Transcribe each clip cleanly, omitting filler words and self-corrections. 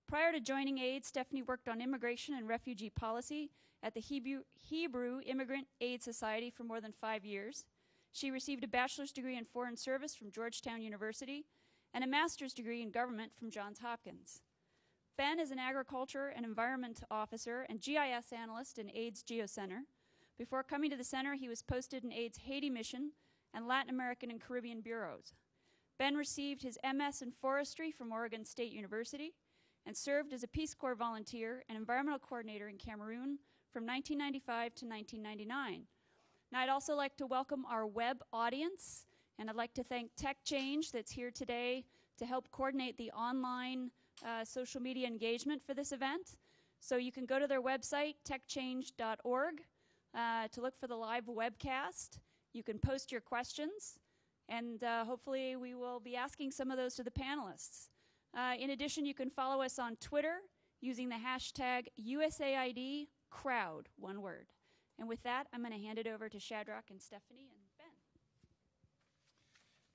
Prior to joining AID, Stephanie worked on immigration and refugee policy at the Hebrew Immigrant Aid Society for more than 5 years. She received a bachelor's degree in foreign service from Georgetown University and a master's degree in government from Johns Hopkins. Ben is an agriculture and environment officer and GIS analyst in AID's GeoCenter. Before coming to the center, he was posted in AID's Haiti mission and Latin American and Caribbean bureaus. Ben received his MS in forestry from Oregon State University and served as a Peace Corps volunteer and environmental coordinator in Cameroon from 1995 to 1999. Now, I'd also like to welcome our web audience, and I'd like to thank TechChange that's here today to help coordinate the online social media engagement for this event. So you can go to their website, techchange.org, to look for the live webcast. You can post your questions, and hopefully we will be asking some of those to the panelists. In addition, you can follow us on Twitter using the hashtag USAID crowd, one word. And with that, I'm going to hand it over to Shadrach and Stephanie and Ben.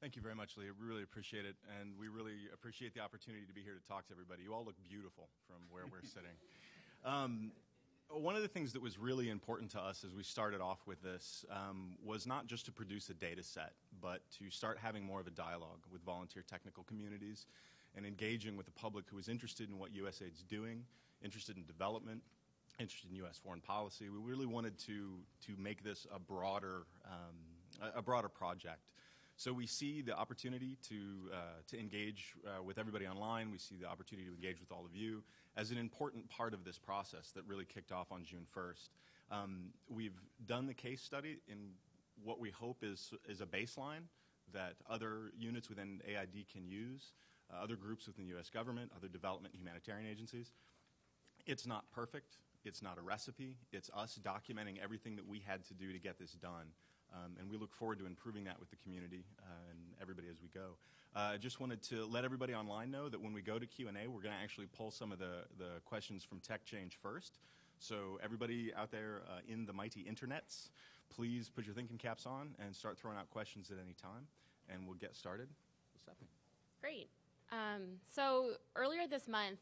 Thank you very much, Leah. We really appreciate it, and we really appreciate the opportunity to be here to talk to everybody. You all look beautiful from where we're sitting. One of the things that was really important to us as we started off with this was not just to produce a data set, but to start having more of a dialogue with volunteer technical communities and engaging with the public who is interested in what USAID's doing, interested in development, interested in U.S. foreign policy. We really wanted to make this a broader project. So we see the opportunity to engage with everybody online. We see the opportunity to engage with all of you as an important part of this process that really kicked off on June 1st. We've done the case study in what we hope is a baseline that other units within AID can use, other groups within the U.S. government, other development and humanitarian agencies. It's not perfect. It's not a recipe. It's us documenting everything that we had to do to get this done. And we look forward to improving that with the community and everybody as we go. I just wanted to let everybody online know that when we go to Q&A, we're going to actually pull some of the questions from TechChange first. So everybody out there in the mighty internets, please put your thinking caps on and start throwing out questions at any time, and we'll get started. Stephanie. Great. So earlier this month,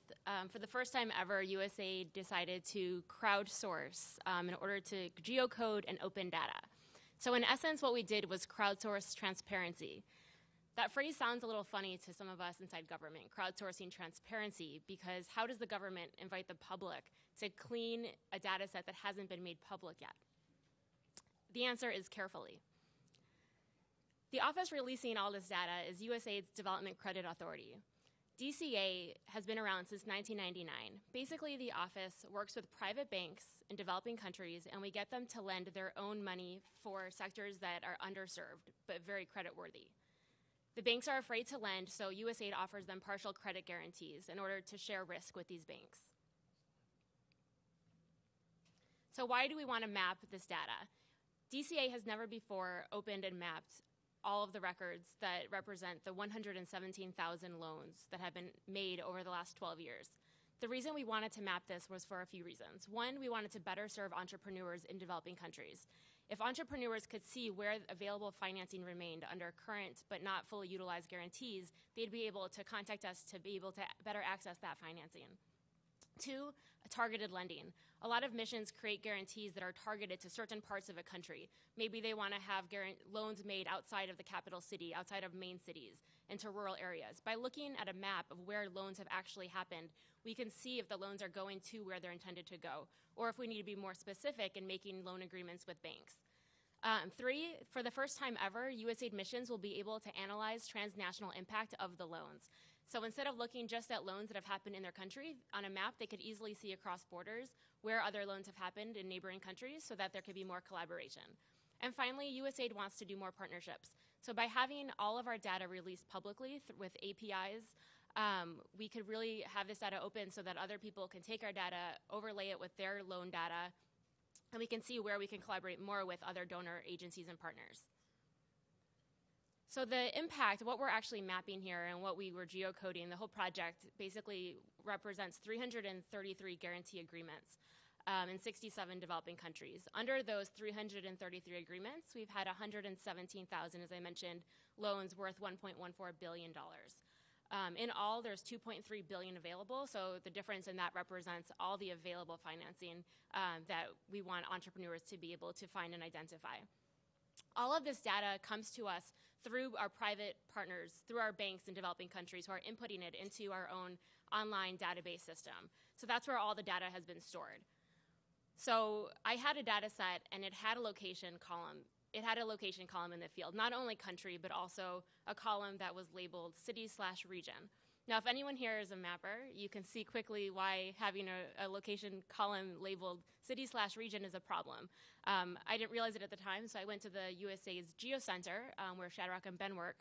for the first time ever, USAID decided to crowdsource in order to geocode and open data. So in essence, what we did was crowdsource transparency. That phrase sounds a little funny to some of us inside government, crowdsourcing transparency, because how does the government invite the public to clean a data set that hasn't been made public yet? The answer is carefully. The office releasing all this data is USAID's Development Credit Authority. DCA has been around since 1999. Basically, the office works with private banks in developing countries, and we get them to lend their own money for sectors that are underserved, but very creditworthy. The banks are afraid to lend, so USAID offers them partial credit guarantees in order to share risk with these banks. So why do we want to map this data? DCA has never before opened and mapped all of the records that represent the 117,000 loans that have been made over the last 12 years. The reason we wanted to map this was for a few reasons. One, we wanted to better serve entrepreneurs in developing countries. If entrepreneurs could see where available financing remained under current but not fully utilized guarantees, they'd be able to contact us to be able to better access that financing. Two, targeted lending. A lot of missions create guarantees that are targeted to certain parts of a country. Maybe they want to have loans made outside of the capital city, outside of main cities, into rural areas. By looking at a map of where loans have actually happened, we can see if the loans are going to where they're intended to go, or if we need to be more specific in making loan agreements with banks. Three, for the first time ever, USAID missions will be able to analyze transnational impact of the loans. So instead of looking just at loans that have happened in their country, on a map they could easily see across borders where other loans have happened in neighboring countries so that there could be more collaboration. And finally, USAID wants to do more partnerships. So by having all of our data released publicly with APIs, we could really have this data open so that other people can take our data, overlay it with their loan data, and we can see where we can collaborate more with other donor agencies and partners. So the impact, what we're actually mapping here and what we were geocoding, the whole project basically represents 333 guarantee agreements in 67 developing countries. Under those 333 agreements, we've had 117,000, as I mentioned, loans worth $1.14 billion. In all, there's 2.3 billion available, so the difference in that represents all the available financing that we want entrepreneurs to be able to find and identify. All of this data comes to us through our private partners, through our banks in developing countries who are inputting it into our own online database system. So that's where all the data has been stored. So I had a data set, and it had a location column. It had a location column in the field, not only country, but also a column that was labeled city/region. Now, if anyone here is a mapper, you can see quickly why having a location column labeled city/region is a problem. I didn't realize it at the time, so I went to the USAID's Geo Center, where Shadrach and Ben work,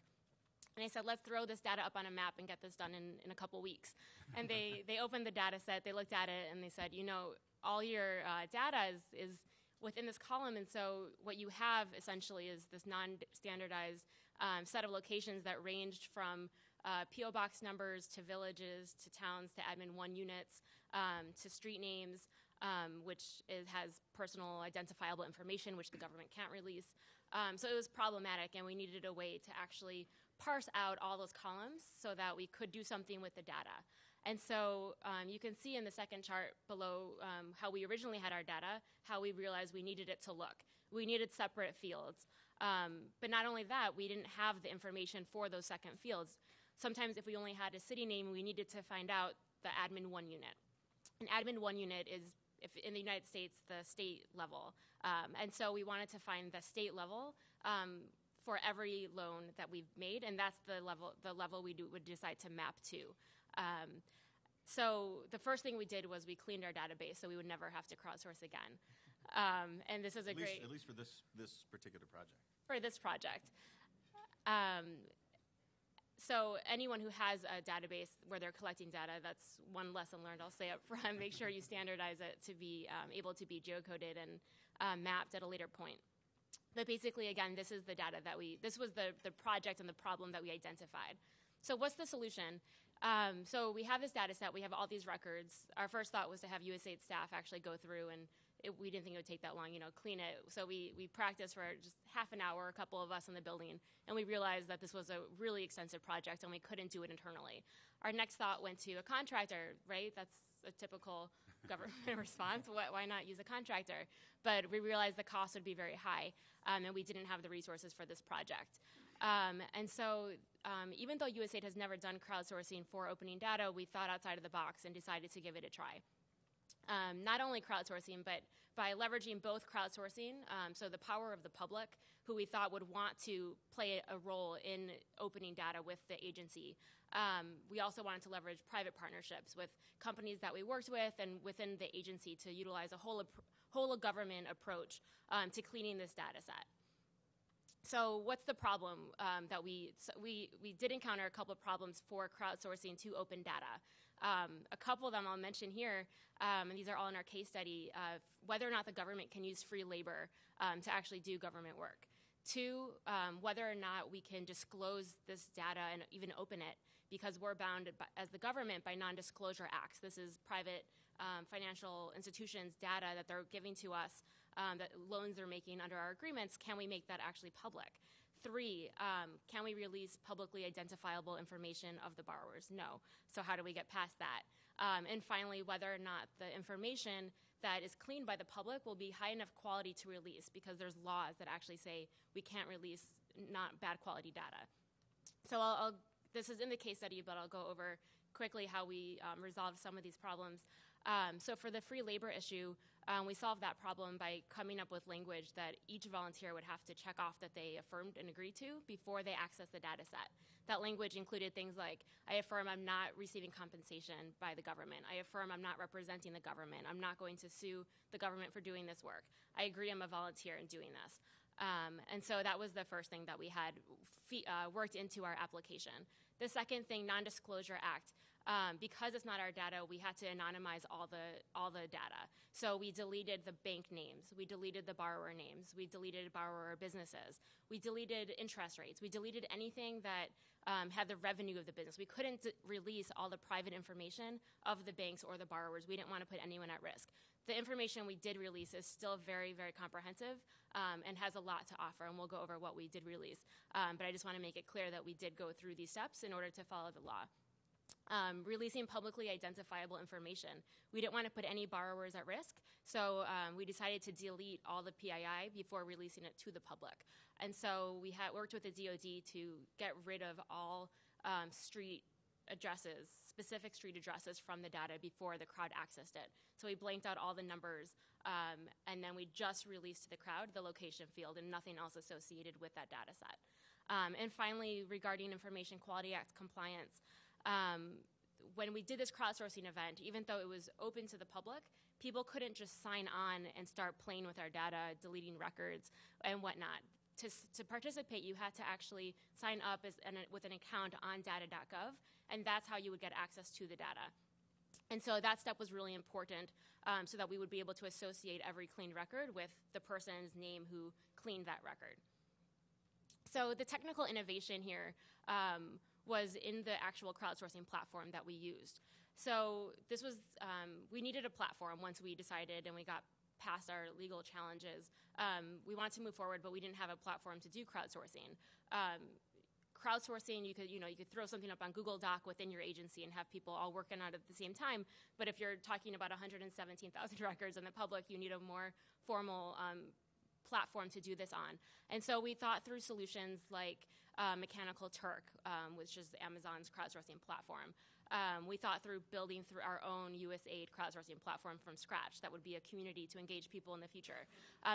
and I said, let's throw this data up on a map and get this done in a couple weeks. And they opened the data set, they looked at it, and they said, you know, all your data is within this column, and so what you have essentially is this non-standardized set of locations that ranged from P.O. box numbers to villages to towns to admin 1 units to street names, which has personal identifiable information which the government can't release. So it was problematic, and we needed a way to actually parse out all those columns so that we could do something with the data. And so you can see in the second chart below how we originally had our data, how we realized we needed it to look. We needed separate fields. But not only that, we didn't have the information for those second fields. Sometimes if we only had a city name, we needed to find out the admin 1 unit. An admin 1 unit is, if in the United States, the state level. And so we wanted to find the state level for every loan that we've made, and that's the level we would decide to map to. So the first thing we did was we cleaned our database so we would never have to crowdsource again. And this is at least for this particular project. For this project. So anyone who has a database where they're collecting data, that's one lesson learned, I'll say up front. Make sure you standardize it to be able to be geocoded and mapped at a later point. But basically, again, this is the data this was the project and the problem that we identified. So what's the solution? So we have this data set, we have all these records. Our first thought was to have USAID staff actually go through, and we didn't think it would take that long, clean it. So we practiced for just half an hour, a couple of us in the building, and we realized that this was a really extensive project and we couldn't do it internally. Our next thought went to a contractor, right? That's a typical government response. Why not use a contractor? But we realized the cost would be very high, and we didn't have the resources for this project. And so even though USAID has never done crowdsourcing for opening data, we thought outside of the box and decided to give it a try. Not only crowdsourcing, but by leveraging both crowdsourcing, so the power of the public, who we thought would want to play a role in opening data with the agency. We also wanted to leverage private partnerships with companies that we worked with and within the agency to utilize a whole of government approach to cleaning this data set. So what's the problem that we did encounter a couple of problems for crowdsourcing to open data. A couple of them I'll mention here, and these are all in our case study, whether or not the government can use free labor to actually do government work. 2, whether or not we can disclose this data and even open it, because we're bound as the government by non-disclosure acts. This is private financial institutions' data that they're giving to us, that loans they're making under our agreements. Can we make that actually public? 3, can we release publicly identifiable information of the borrowers? No. So how do we get past that? And finally, whether or not the information that is cleaned by the public will be high enough quality to release, because there's laws that actually say we can't release not bad quality data. So this is in the case study, but I'll go over quickly how we resolved some of these problems. So for the free labor issue, we solved that problem by coming up with language that each volunteer would have to check off that they affirmed and agreed to before they access the data set. That language included things like, I affirm I'm not receiving compensation by the government. I affirm I'm not representing the government. I'm not going to sue the government for doing this work. I agree I'm a volunteer in doing this. And so that was the first thing that we had worked into our application. The second thing, non-disclosure act. Because it's not our data, we had to anonymize all the data. So we deleted the bank names, we deleted the borrower names, we deleted borrower businesses, we deleted interest rates, we deleted anything that had the revenue of the business. We couldn't release all the private information of the banks or the borrowers. We didn't want to put anyone at risk. The information we did release is still very, very comprehensive and has a lot to offer, and we'll go over what we did release. But I just want to make it clear that we did go through these steps in order to follow the law. Releasing publicly identifiable information. We didn't want to put any borrowers at risk, so we decided to delete all the PII before releasing it to the public. And so we worked with the DoD to get rid of all street addresses, specific street addresses from the data before the crowd accessed it. So we blanked out all the numbers, and then we just released to the crowd the location field and nothing else associated with that data set. And finally, regarding Information Quality Act compliance, when we did this crowdsourcing event, even though it was open to the public, people couldn't just sign on and start playing with our data, deleting records and whatnot. To participate, you had to actually sign up with an account on data.gov, and that's how you would get access to the data. And so that step was really important so that we would be able to associate every cleaned record with the person's name who cleaned that record. So the technical innovation here was in the actual crowdsourcing platform that we used. So this was, we needed a platform once we decided and we got past our legal challenges. We wanted to move forward, but we didn't have a platform to do crowdsourcing. Crowdsourcing, you could throw something up on Google Doc within your agency and have people all working on it at the same time. But if you're talking about 117,000 records in the public, you need a more formal platform to do this on. And so we thought through solutions like Mechanical Turk, which is Amazon's crowdsourcing platform. We thought through building through our own USAID crowdsourcing platform from scratch that would be a community to engage people in the future.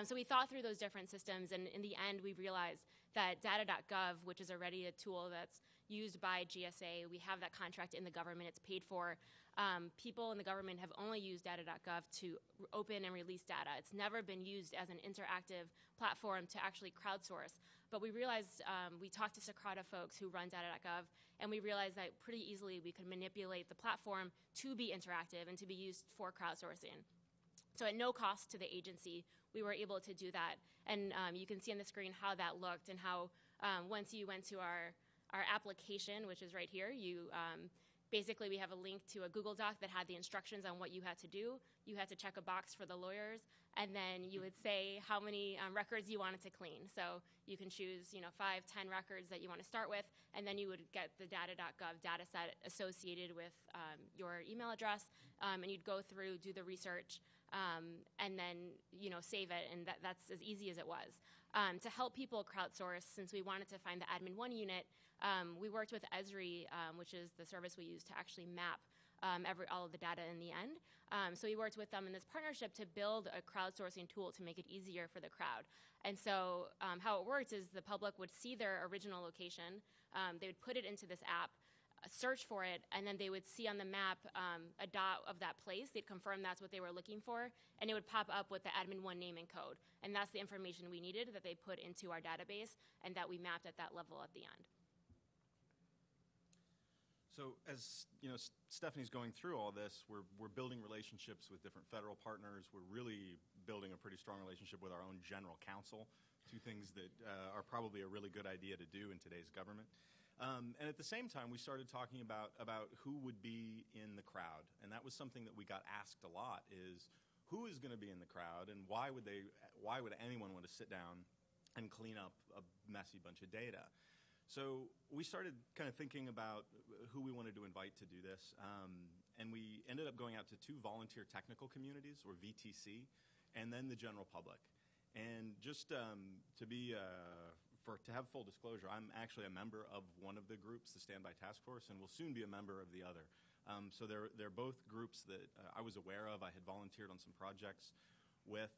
So we thought through those different systems, and in the end, we realized that data.gov, which is already a tool that's used by GSA, we have that contract in the government, it's paid for. People in the government have only used data.gov to open and release data. It's never been used as an interactive platform to actually crowdsource. But we realized, we talked to Socrata folks who run data.gov, and we realized that pretty easily we could manipulate the platform to be interactive and to be used for crowdsourcing. So at no cost to the agency, we were able to do that. And you can see on the screen how that looked and how once you went to our application, which is right here, basically we have a link to a Google Doc that had the instructions on what you had to do. You had to check a box for the lawyers, and then you would say how many records you wanted to clean. So you can choose 5, 10 records that you want to start with, and then you would get the data.gov data set associated with your email address, and you'd go through, do the research, and then save it, and that's as easy as it was. To help people crowdsource, since we wanted to find the Admin 1 unit, we worked with Esri, which is the service we use to actually map all of the data in the end. So we worked with them in this partnership to build a crowdsourcing tool to make it easier for the crowd. And so how it worked is the public would see their original location, they would put it into this app, search for it, and then they would see on the map a dot of that place. They'd confirm that's what they were looking for, and it would pop up with the Admin 1 name and code. And that's the information we needed that they put into our database and that we mapped at that level at the end. So as Stephanie's going through all this, we're building relationships with different federal partners. We're really building a pretty strong relationship with our own general counsel, two things that are probably a really good idea to do in today's government. And at the same time, we started talking about who would be in the crowd. And that was something that we got asked a lot is, who is going to be in the crowd, and why would anyone want to sit down and clean up a messy bunch of data? So we started kind of thinking about who we wanted to invite to do this, and we ended up going out to 2 volunteer technical communities, or VTC, and then the general public. And just to have full disclosure, I'm actually a member of one of the groups, the Standby Task Force, and will soon be a member of the other. So they're both groups that I was aware of, I had volunteered on some projects with.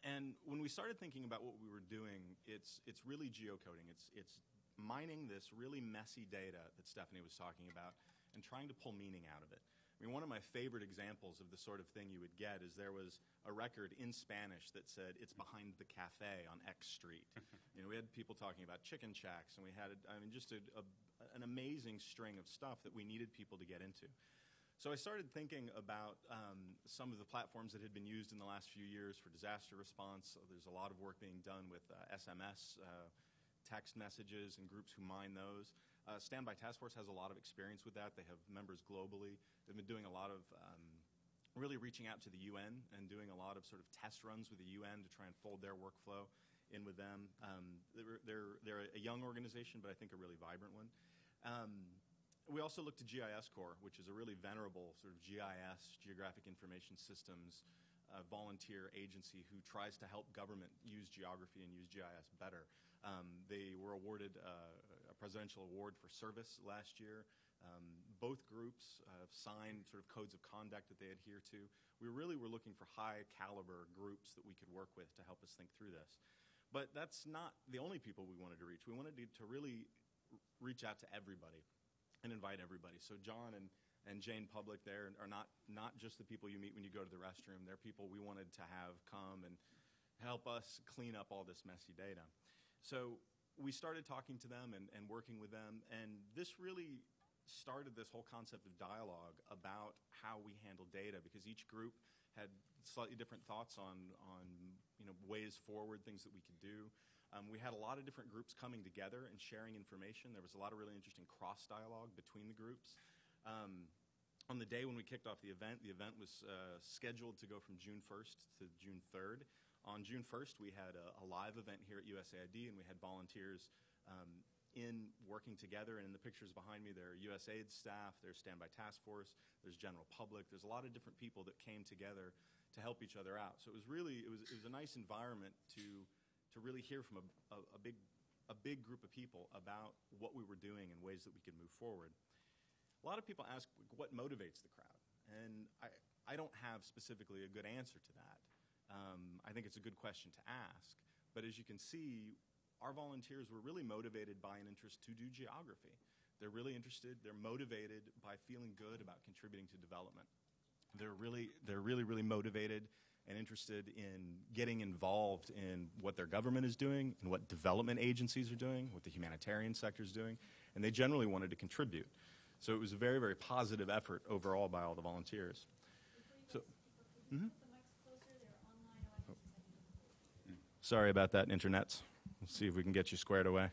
And when we started thinking about what we were doing, it's really geocoding. It's mining this really messy data that Stephanie was talking about and trying to pull meaning out of it. I mean, one of my favorite examples of the sort of thing you would get is there was a record in Spanish that said, "It's behind the cafe on X Street." We had people talking about chicken shacks, and we had, just an amazing string of stuff that we needed people to get into. So I started thinking about some of the platforms that had been used in the last few years for disaster response. There's a lot of work being done with SMS, text messages, and groups who mine those. Standby Task Force has a lot of experience with that. They have members globally. They've been doing a lot of really reaching out to the UN and doing a lot of sort of test runs with the UN to try and fold their workflow in with them. They're a young organization, but I think a really vibrant one. We also looked to GIS Corps, which is a really venerable sort of GIS, Geographic Information Systems, volunteer agency who tries to help government use geography and use GIS better. They were awarded a presidential award for service last year. Both groups signed sort of codes of conduct that they adhere to. We really were looking for high caliber groups that we could work with to help us think through this. But that's not the only people we wanted to reach. We wanted to really reach out to everybody and invite everybody. So John and Jane Public there are not just the people you meet when you go to the restroom. They're people we wanted to have come and help us clean up all this messy data. So we started talking to them and working with them, and this really started this whole concept of dialogue about how we handle data, because each group had slightly different thoughts on ways forward, things that we could do. We had a lot of different groups coming together and sharing information. There was a lot of really interesting cross-dialogue between the groups. On the day when we kicked off the event was scheduled to go from June 1st to June 3rd. On June 1st, we had a live event here at USAID, and we had volunteers in working together. And in the pictures behind me, there are USAID staff, there's Standby Task Force, there's general public. There's a lot of different people that came together to help each other out. So it was a nice environment to really hear from a big group of people about what we were doing and ways that we could move forward. A lot of people ask what motivates the crowd, and I don't have specifically a good answer to that. I think it's a good question to ask, but as you can see, our volunteers were really motivated by an interest to do geography. They're really interested, they're motivated by feeling good about contributing to development. They're really motivated and interested in getting involved in what their government is doing and what development agencies are doing, what the humanitarian sector is doing, and they generally wanted to contribute. So it was a very, very positive effort overall by all the volunteers. So, sorry about that, internets. Let's see if we can get you squared away.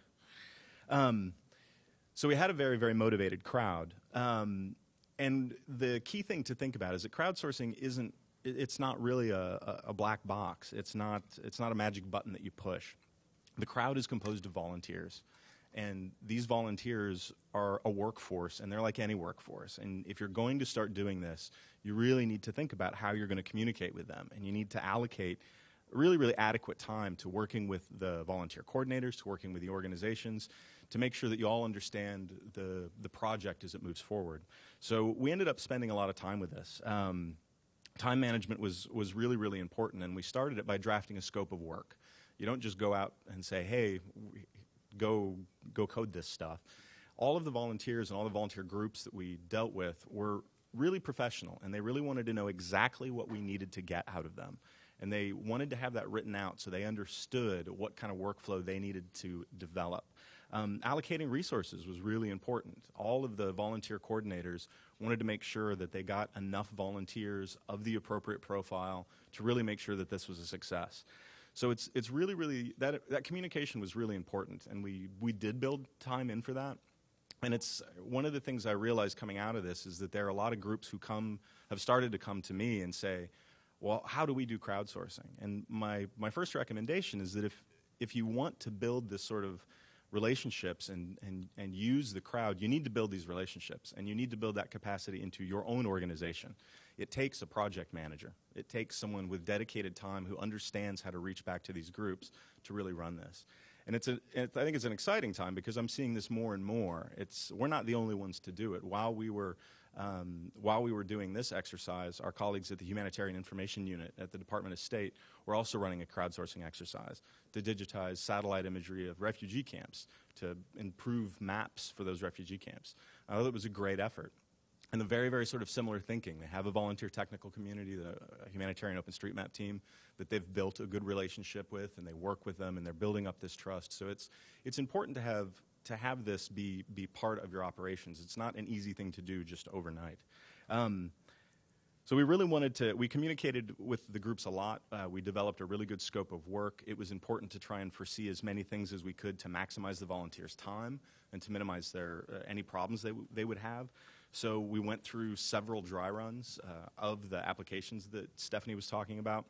So we had a very, very motivated crowd. And the key thing to think about is that crowdsourcing it's not really a black box. It's not a magic button that you push. The crowd is composed of volunteers. And these volunteers are a workforce, and they're like any workforce. And if you're going to start doing this, you really need to think about how you're going to communicate with them. And you need to allocate really, really adequate time to working with the volunteer coordinators, to working with the organizations, to make sure that you all understand the project as it moves forward. So we ended up spending a lot of time with this. Time management was really, really important, and we started it by drafting a scope of work. You don't just go out and say, hey, go code this stuff. All of the volunteers and all the volunteer groups that we dealt with were really professional, and they really wanted to know exactly what we needed to get out of them. And they wanted to have that written out so they understood what kind of workflow they needed to develop. Allocating resources was really important. All of the volunteer coordinators wanted to make sure that they got enough volunteers of the appropriate profile to really make sure that this was a success. So it's really, really, that communication was really important, and we did build time in for that. And it's one of the things I realized coming out of this is that there are a lot of groups who have started to come to me and say, well, how do we do crowdsourcing? And my first recommendation is that if you want to build this sort of relationships and use the crowd, you need to build these relationships, and you need to build that capacity into your own organization. It takes a project manager. It takes someone with dedicated time who understands how to reach back to these groups to really run this. And I think it's an exciting time because I'm seeing this more and more. We're not the only ones to do it. While we were doing this exercise, our colleagues at the Humanitarian Information Unit at the Department of State were also running a crowdsourcing exercise to digitize satellite imagery of refugee camps to improve maps for those refugee camps. I thought it was a great effort. And a very, very sort of similar thinking. They have a volunteer technical community, the Humanitarian OpenStreetMap team, that they've built a good relationship with, and they work with them, and they're building up this trust. So it's important to have this be part of your operations. It's not an easy thing to do just overnight. So we really we communicated with the groups a lot. We developed a really good scope of work. It was important to try and foresee as many things as we could to maximize the volunteers' time and to minimize any problems they would have. So we went through several dry runs of the applications that Stephanie was talking about.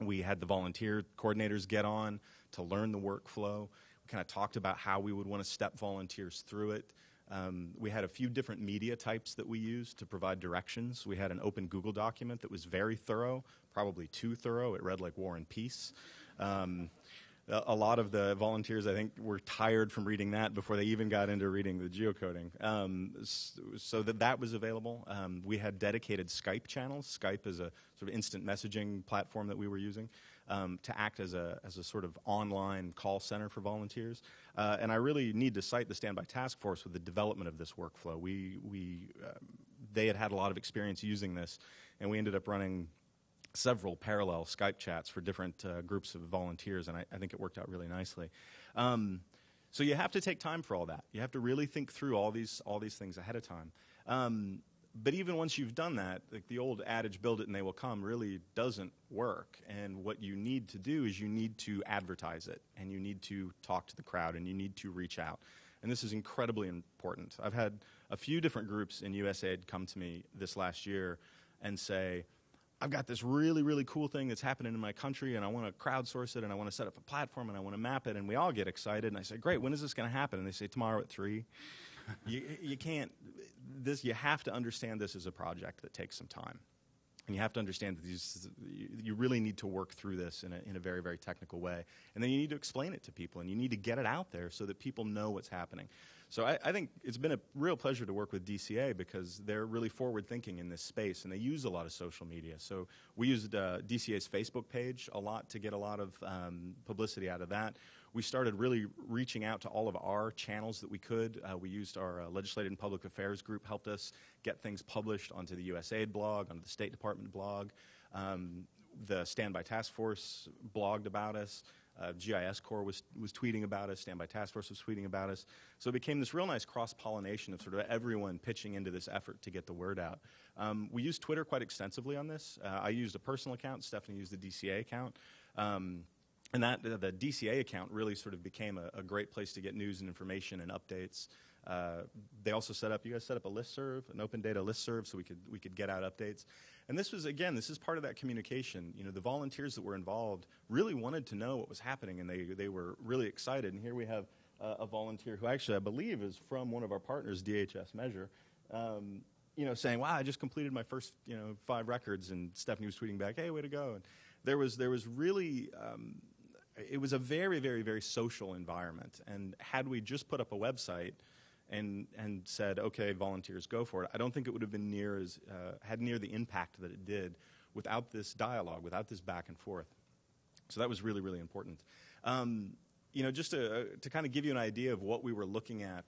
We had the volunteer coordinators get on to learn the workflow. We kind of talked about how we would want to step volunteers through it. We had a few different media types that we used to provide directions. We had an open Google document that was very thorough, probably too thorough. It read like War and Peace. A lot of the volunteers, I think, were tired from reading that before they even got into reading the geocoding. So that was available. We had dedicated Skype channels. Skype is a sort of instant messaging platform that we were using to act as a sort of online call center for volunteers. And I really need to cite the Standby Task Force with the development of this workflow. They had a lot of experience using this, and we ended up running several parallel Skype chats for different groups of volunteers, and I think it worked out really nicely. So you have to take time for all that. You have to really think through all these things ahead of time. But even once you've done that, like the old adage, build it and they will come, really doesn't work. And what you need to do is you need to advertise it, and you need to talk to the crowd, and you need to reach out. And this is incredibly important. I've had a few different groups in USAID come to me this last year and say, I've got this really, really cool thing that's happening in my country, and I want to crowdsource it, and I want to set up a platform, and I want to map it. And we all get excited, and I say, great, when is this going to happen? And they say, tomorrow at 3. You can't, you have to understand this as a project that takes some time. And you have to understand that you really need to work through this in a very, very technical way. And then you need to explain it to people, and you need to get it out there so that people know what's happening. So I think it's been a real pleasure to work with DCA because they're really forward-thinking in this space, and they use a lot of social media. So we used DCA's Facebook page a lot to get a lot of publicity out of that. We started really reaching out to all of our channels that we could. We used our Legislative and Public Affairs group, helped us get things published onto the USAID blog, onto the State Department blog. The Standby Task Force blogged about us. GIS Corps was tweeting about us. Standby Task Force was tweeting about us. So it became this real nice cross-pollination of sort of everyone pitching into this effort to get the word out. We used Twitter quite extensively on this. I used a personal account. Stephanie used the DCA account. And the DCA account really sort of became a great place to get news and information and updates. They also you guys set up a listserv, an open data listserv, so we could get out updates. And this was, again, this is part of that communication. You know, the volunteers that were involved really wanted to know what was happening, and they were really excited. And here we have a volunteer who actually, I believe, is from one of our partners, DHS Measure, saying, wow, I just completed my first, 5 records, and Stephanie was tweeting back, hey, way to go. And there was really, it was a very, very, very social environment. And had we just put up a website and said, okay, volunteers, go for it, I don't think it would have been had near the impact that it did without this dialogue, without this back and forth. So that was really, really important. Just to kind of give you an idea of what we were looking at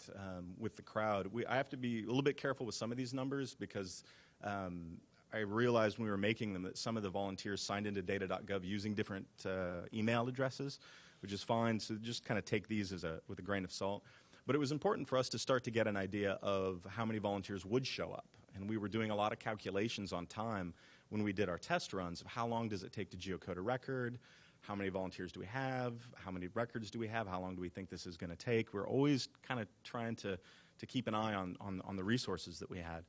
with the crowd, I have to be a little bit careful with some of these numbers because I realized when we were making them that some of the volunteers signed into data.gov using different email addresses, which is fine. So just kind of take these with a grain of salt. But it was important for us to start to get an idea of how many volunteers would show up. And we were doing a lot of calculations on time when we did our test runs of how long does it take to geocode a record, how many volunteers do we have, how many records do we have, how long do we think this is going to take. We're always kind of trying to keep an eye on the resources that we had.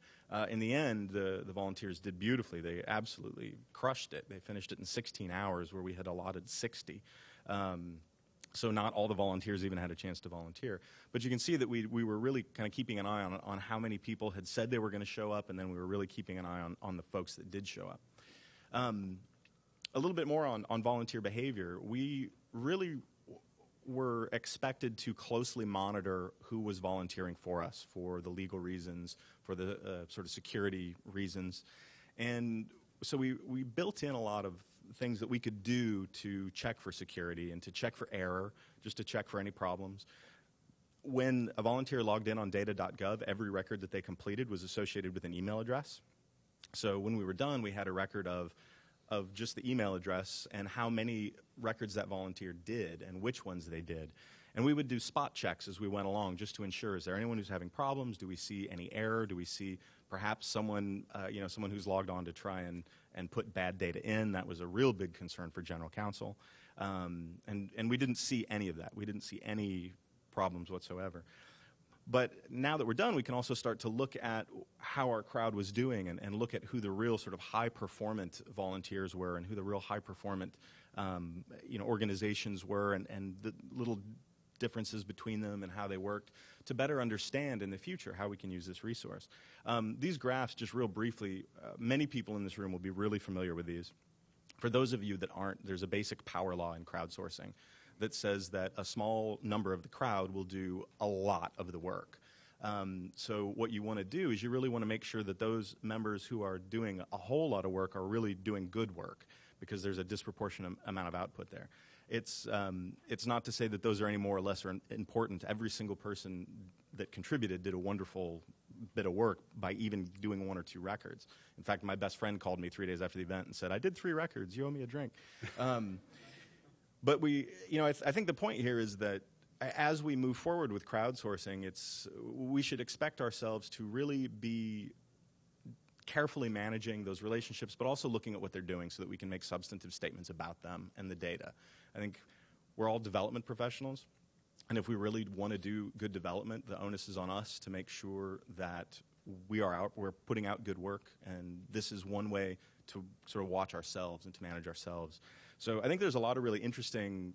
In the end, the volunteers did beautifully. They absolutely crushed it. They finished it in 16 hours where we had allotted 60. So not all the volunteers even had a chance to volunteer. But you can see that we were really kind of keeping an eye on how many people had said they were going to show up, and then we were really keeping an eye on the folks that did show up. A little bit more on volunteer behavior. We really were expected to closely monitor who was volunteering for us for the legal reasons, for the sort of security reasons. And so we built in a lot of things that we could do to check for security and to check for error, just to check for any problems. When a volunteer logged in on data.gov, every record that they completed was associated with an email address. So when we were done, we had a record of just the email address and how many records that volunteer did and which ones they did. And we would do spot checks as we went along just to ensure, is there anyone who's having problems? Do we see any error? Do we see perhaps someone who's logged on to try and put bad data in? That was a real big concern for General Counsel. And we didn't see any of that. We didn't see any problems whatsoever. But now that we're done, we can also start to look at how our crowd was doing and look at who the real sort of high-performant volunteers were and who the real high-performant organizations were and the little differences between them and how they worked to better understand in the future how we can use this resource. These graphs, just real briefly, many people in this room will be really familiar with these. For those of you that aren't, there's a basic power law in crowdsourcing that says that a small number of the crowd will do a lot of the work. So what you want to do is you really want to make sure that those members who are doing a whole lot of work are really doing good work, because there's a disproportionate amount of output there. It's not to say that those are any more or less important. Every single person that contributed did a wonderful bit of work by even doing 1 or 2 records. In fact, my best friend called me 3 days after the event and said, "I did 3 records. You owe me a drink." But I think the point here is that as we move forward with crowdsourcing, we should expect ourselves to really be carefully managing those relationships, but also looking at what they're doing so that we can make substantive statements about them and the data. I think we're all development professionals, and if we really want to do good development, the onus is on us to make sure that we're putting out good work, and this is one way to sort of watch ourselves and to manage ourselves. So I think there's a lot of really interesting,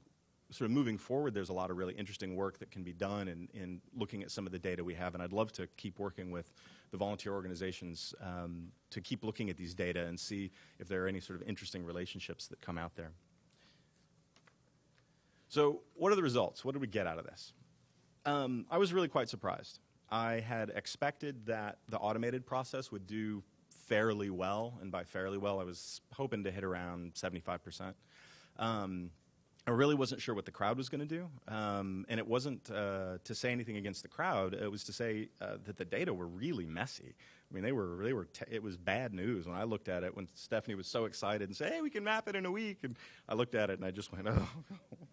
sort of moving forward, there's a lot of really interesting work that can be done in looking at some of the data we have, and I'd love to keep working with the volunteer organizations to keep looking at these data and see if there are any sort of interesting relationships that come out there. So what are the results? What did we get out of this? I was really quite surprised. I had expected that the automated process would do fairly well, and by fairly well, I was hoping to hit around 75%. I really wasn't sure what the crowd was going to do, and it wasn't to say anything against the crowd. It was to say that the data were really messy. I mean, it was bad news when I looked at it. When Stephanie was so excited and said, "Hey, we can map it in a week," and I looked at it and I just went, "Oh,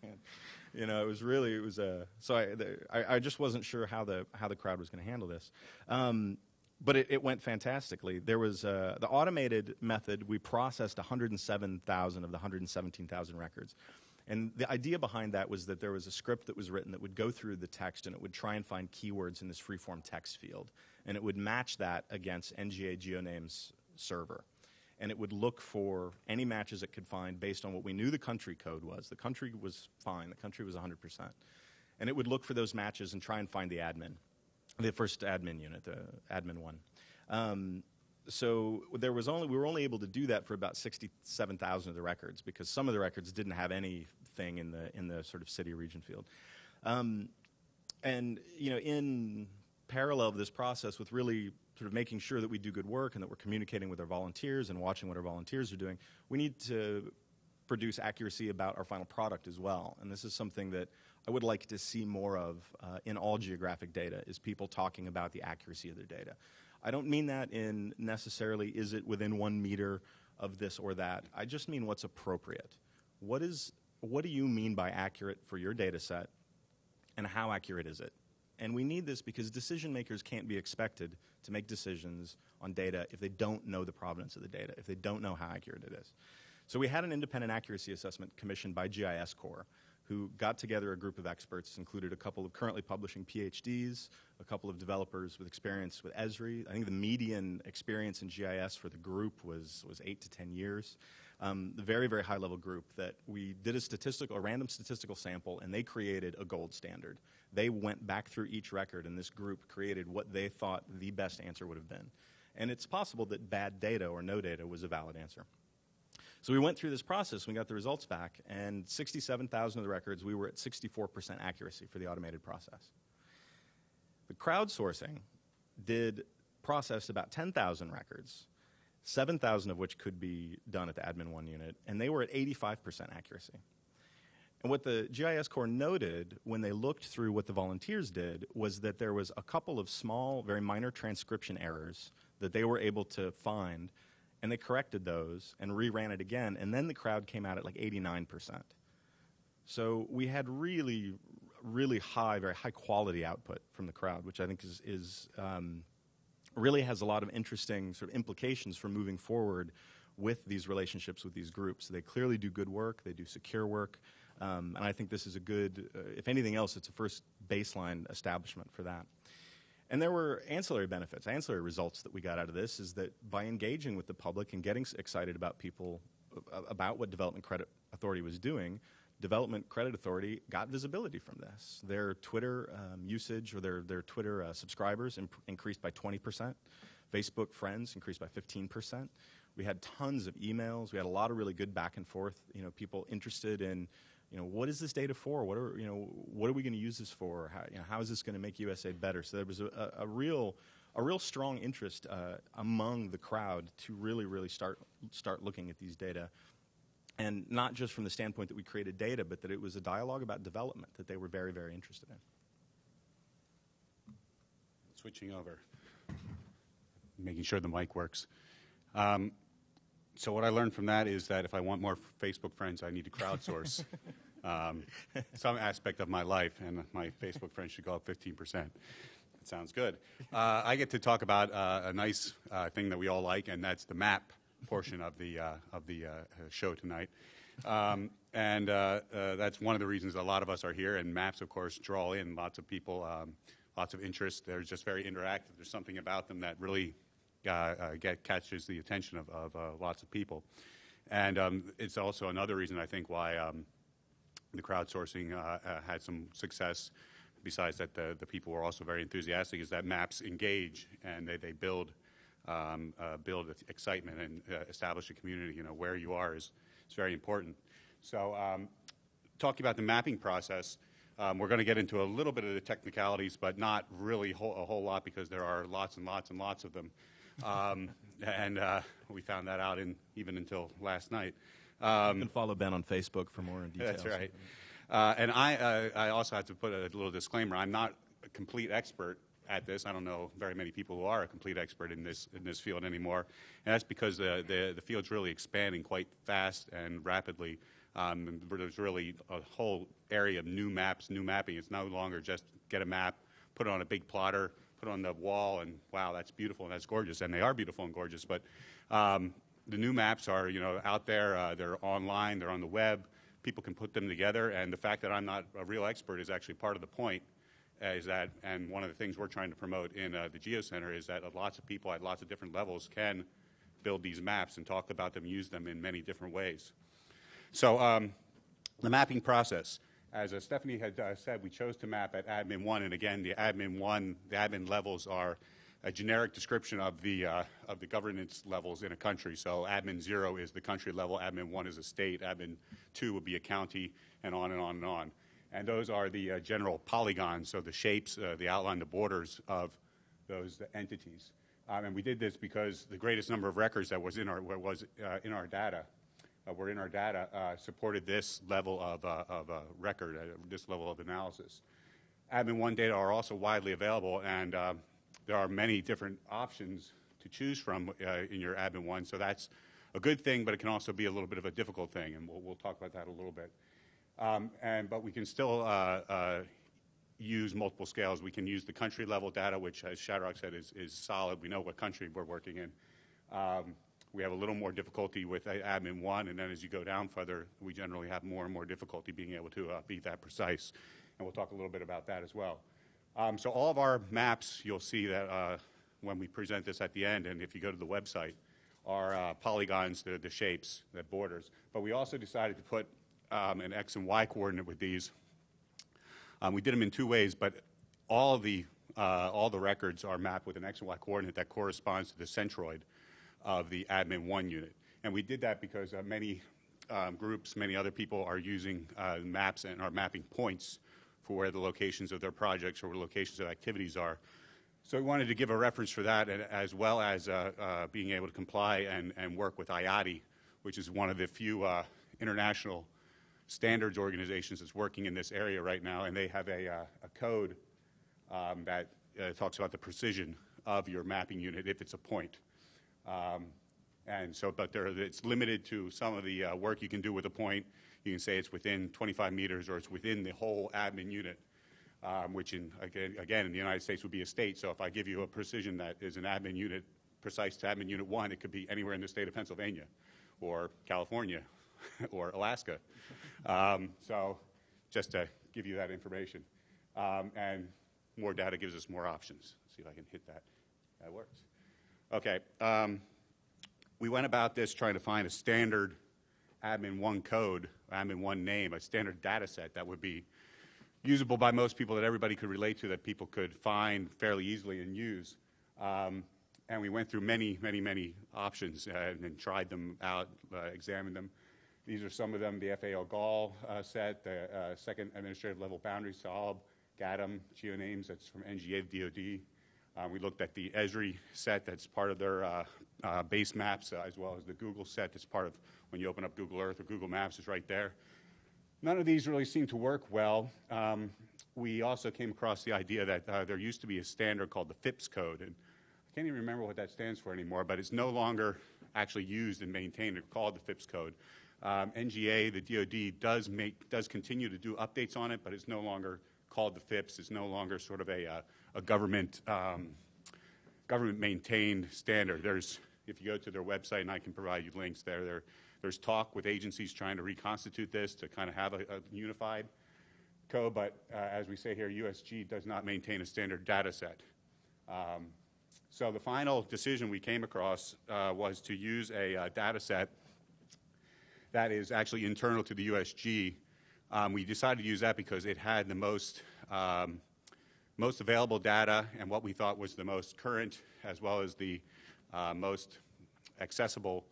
man." So I just wasn't sure how the crowd was going to handle this. But it went fantastically. There was the automated method. We processed 107,000 of the 117,000 records. And the idea behind that was that there was a script that was written that would go through the text and it would try and find keywords in this freeform text field. And it would match that against NGA GeoNames server. And it would look for any matches it could find based on what we knew the country code was. The country was fine. The country was 100%. And it would look for those matches and try and find the admin, the first admin unit, the admin one. So we were only able to do that for about 67,000 of the records, because some of the records didn't have anything in the sort of city region field. And in parallel of this process with really sort of making sure that we do good work and that we're communicating with our volunteers and watching what our volunteers are doing, we need to produce accuracy about our final product as well. And this is something that I would like to see more of in all geographic data, is people talking about the accuracy of their data. I don't mean that in necessarily is it within 1 meter of this or that. I just mean what's appropriate. What do you mean by accurate for your data set, and how accurate is it? And we need this because decision makers can't be expected to make decisions on data if they don't know the provenance of the data, if they don't know how accurate it is. So we had an independent accuracy assessment commissioned by GIS Corps, who got together a group of experts, included a couple of currently publishing PhDs, a couple of developers with experience with Esri. I think the median experience in GIS for the group was 8 to 10 years. The very, very high-level group that we did a random statistical sample, and they created a gold standard. They went back through each record, and this group created what they thought the best answer would have been. And it's possible that bad data or no data was a valid answer. So we went through this process, we got the results back, and 67,000 of the records, we were at 64% accuracy for the automated process. The crowdsourcing processed about 10,000 records, 7,000 of which could be done at the Admin 1 unit, and they were at 85% accuracy. And what the GIS Corps noted when they looked through what the volunteers did was that there was a couple of small, very minor transcription errors that they were able to find, and they corrected those and reran it again, and then the crowd came out at like 89%. So we had really, really high, very high quality output from the crowd, which I think is really has a lot of interesting sort of implications for moving forward with these relationships with these groups. They clearly do good work, they do secure work, and I think this is a good, if anything else, it's a first baseline establishment for that. And there were ancillary benefits, ancillary results that we got out of this is that by engaging with the public and getting excited about people, about what Development Credit Authority was doing, Development Credit Authority got visibility from this. Their Twitter usage, or their Twitter subscribers increased by 20%. Facebook friends increased by 15%. We had tons of emails. We had a lot of really good back and forth, people interested in, what is this data for? What are we going to use this for? How is this going to make USAID better? So there was a real strong interest among the crowd to really start looking at these data. And not just from the standpoint that we created data, but that it was a dialogue about development that they were very, very interested in. Switching over, making sure the mic works. So what I learned from that is that if I want more Facebook friends, I need to crowdsource some aspect of my life, and my Facebook friends should go up 15%. That sounds good. I get to talk about a nice thing that we all like, and that's the map portion of the show tonight. And that's one of the reasons a lot of us are here, and maps, of course, draw in lots of people, lots of interest. They're just very interactive. There's something about them that really catches the attention of lots of people. And it's also another reason, I think, why the crowdsourcing had some success, besides that the people were also very enthusiastic, is that maps engage and they build excitement and establish a community. Where you are is very important. So talking about the mapping process, we're going to get into a little bit of the technicalities, but not really a whole lot, because there are lots and lots and lots of them. And we found that out even until last night. You can follow Ben on Facebook for more details. That's right. And I also have to put a little disclaimer. I'm not a complete expert at this. I don't know very many people who are a complete expert in this field anymore. And that's because the field's really expanding quite fast and rapidly. There's really a whole area of new mapping. It's no longer just get a map, put it on a big plotter, put it on the wall, and wow, that's beautiful and that's gorgeous. And they are beautiful and gorgeous. But the new maps are out there. They're online. They're on the web. People can put them together. And the fact that I'm not a real expert is actually part of the point. And one of the things we're trying to promote in the Geo Center is that lots of people at lots of different levels can build these maps and talk about them, use them in many different ways. So the mapping process, as Stephanie had said, we chose to map at Admin 1, and again, the admin levels are a generic description of the governance levels in a country. So Admin 0 is the country level, Admin 1 is a state, Admin 2 would be a county, and on and on and on. And those are the general polygons, so the shapes, the outline, the borders of those entities. And we did this because the greatest number of records that was in our data supported this level of record, this level of analysis. Admin 1 data are also widely available, and there are many different options to choose from in your Admin 1, so that's a good thing, but it can also be a little bit of a difficult thing, and we'll talk about that a little bit. But we can still use multiple scales. We can use the country level data, which, as Shadrach said, is solid. We know what country we're working in. We have a little more difficulty with Admin 1, and then as you go down further, we generally have more and more difficulty being able to be that precise. And we'll talk a little bit about that as well. So all of our maps, you'll see that when we present this at the end, and if you go to the website, are polygons, the shapes, the borders. But we also decided to put an X and Y coordinate with these. We did them in two ways, but all the records are mapped with an X and Y coordinate that corresponds to the centroid of the Admin 1 unit. And we did that because many groups, many other people are using maps and are mapping points for where the locations of their projects or where locations of activities are. So we wanted to give a reference for that, as well as being able to comply and work with IATI, which is one of the few international standards organizations that's working in this area right now, and they have a code that talks about the precision of your mapping unit if it's a point. But it's limited to some of the work you can do with a point. You can say it's within 25 meters or it's within the whole admin unit, which again in the United States would be a state. So if I give you a precision that is an admin unit, precise to admin unit 1, it could be anywhere in the state of Pennsylvania or California or Alaska. So just to give you that information. And more data gives us more options. Let's see if I can hit that. That works. Okay. We went about this trying to find a standard admin 1 code, admin 1 name, a standard data set that would be usable by most people, that everybody could relate to, that people could find fairly easily and use. And we went through many, many, many options and tried them out, examined them. These are some of them: the FAO GAL set, the second administrative level boundary solve, GATM, GeoNames, that's from NGA DoD. We looked at the Esri set, that's part of their base maps, as well as the Google set that's part of, when you open up Google Earth or Google Maps, is right there. None of these really seem to work well. We also came across the idea that there used to be a standard called the FIPS code, and I can't even remember what that stands for anymore, but it's no longer actually used and maintained. It's called the FIPS code. NGA, the DoD, does continue to do updates on it, but it's no longer called the FIPS. It's no longer sort of a government maintained standard. If you go to their website, and I can provide you links there's talk with agencies trying to reconstitute this to kind of have a unified code, but as we say here, USG does not maintain a standard data set. So the final decision we came across was to use a data set that is actually internal to the USG. We decided to use that because it had the most available data and what we thought was the most current, as well as the most accessible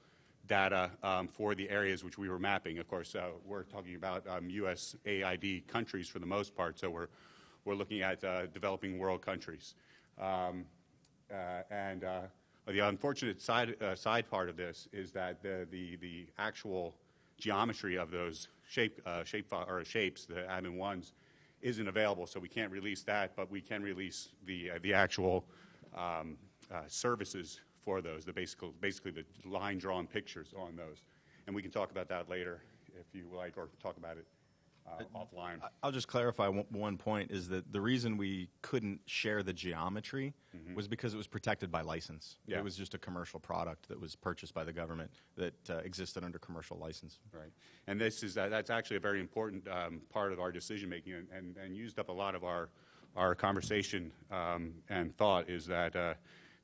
data for the areas which we were mapping. Of course, we're talking about USAID countries for the most part, so we're looking at developing world countries. The unfortunate side part of this is that the actual geometry of those shapes, the admin ones, isn't available, so we can't release that, but we can release the actual services for those, basically the line-drawn pictures on those. And we can talk about that later if you like, or talk about it offline. I'll just clarify one point, is that the reason we couldn't share the geometry was because it was protected by license. Yeah. It was just a commercial product that was purchased by the government that existed under commercial license. Right. And that's actually a very important part of our decision-making, and used up a lot of our conversation and thought, is that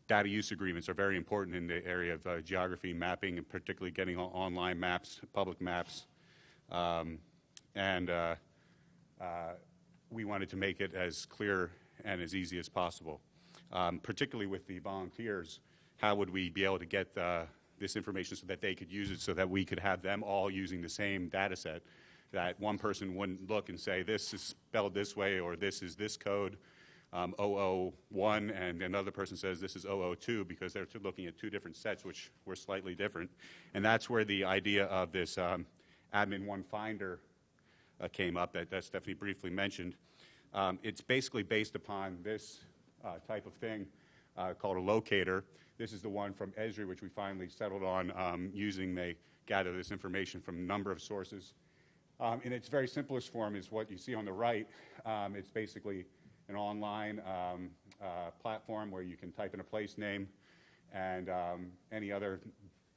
data use agreements are very important in the area of geography mapping, and particularly getting online maps, public maps. We wanted to make it as clear and as easy as possible. Particularly with the volunteers, how would we be able to get this information so that they could use it, so that we could have them all using the same data set, that one person wouldn't look and say, this is spelled this way, or this is this code, 001, and another person says this is 002, because they're looking at two different sets which were slightly different. And that's where the idea of this admin 1 finder came up, that Stephanie briefly mentioned. It's basically based upon this type of thing called a locator. This is the one from Esri, which we finally settled on using. They gather this information from a number of sources. In its very simplest form is what you see on the right. It's basically an online platform where you can type in a place name and any other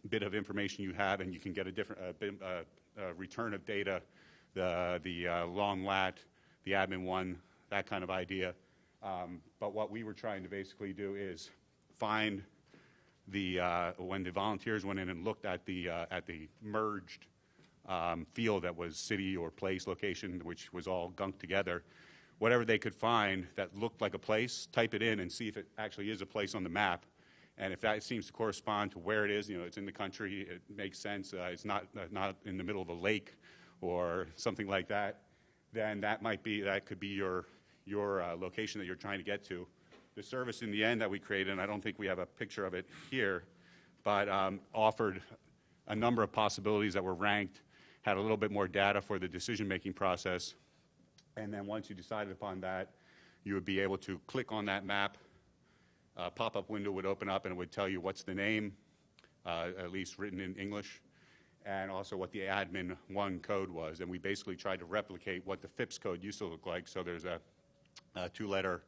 bit of information you have, and you can get a different return of data, the long lat, the admin 1, that kind of idea. But what we were trying to basically do is find when the volunteers went in and looked at the merged field that was city or place location, which was all gunked together, whatever they could find that looked like a place, type it in and see if it actually is a place on the map. And if that seems to correspond to where it is, it's in the country, it makes sense, it's not in the middle of a lake or something like that, then that could be your location that you're trying to get to. The service in the end that we created, and I don't think we have a picture of it here, but offered a number of possibilities that were ranked, had a little bit more data for the decision-making process, and then once you decided upon that, you would be able to click on that map. A pop-up window would open up and it would tell you what's the name, at least written in English, and also what the admin 1 code was. And we basically tried to replicate what the FIPS code used to look like. So there's a 2-letter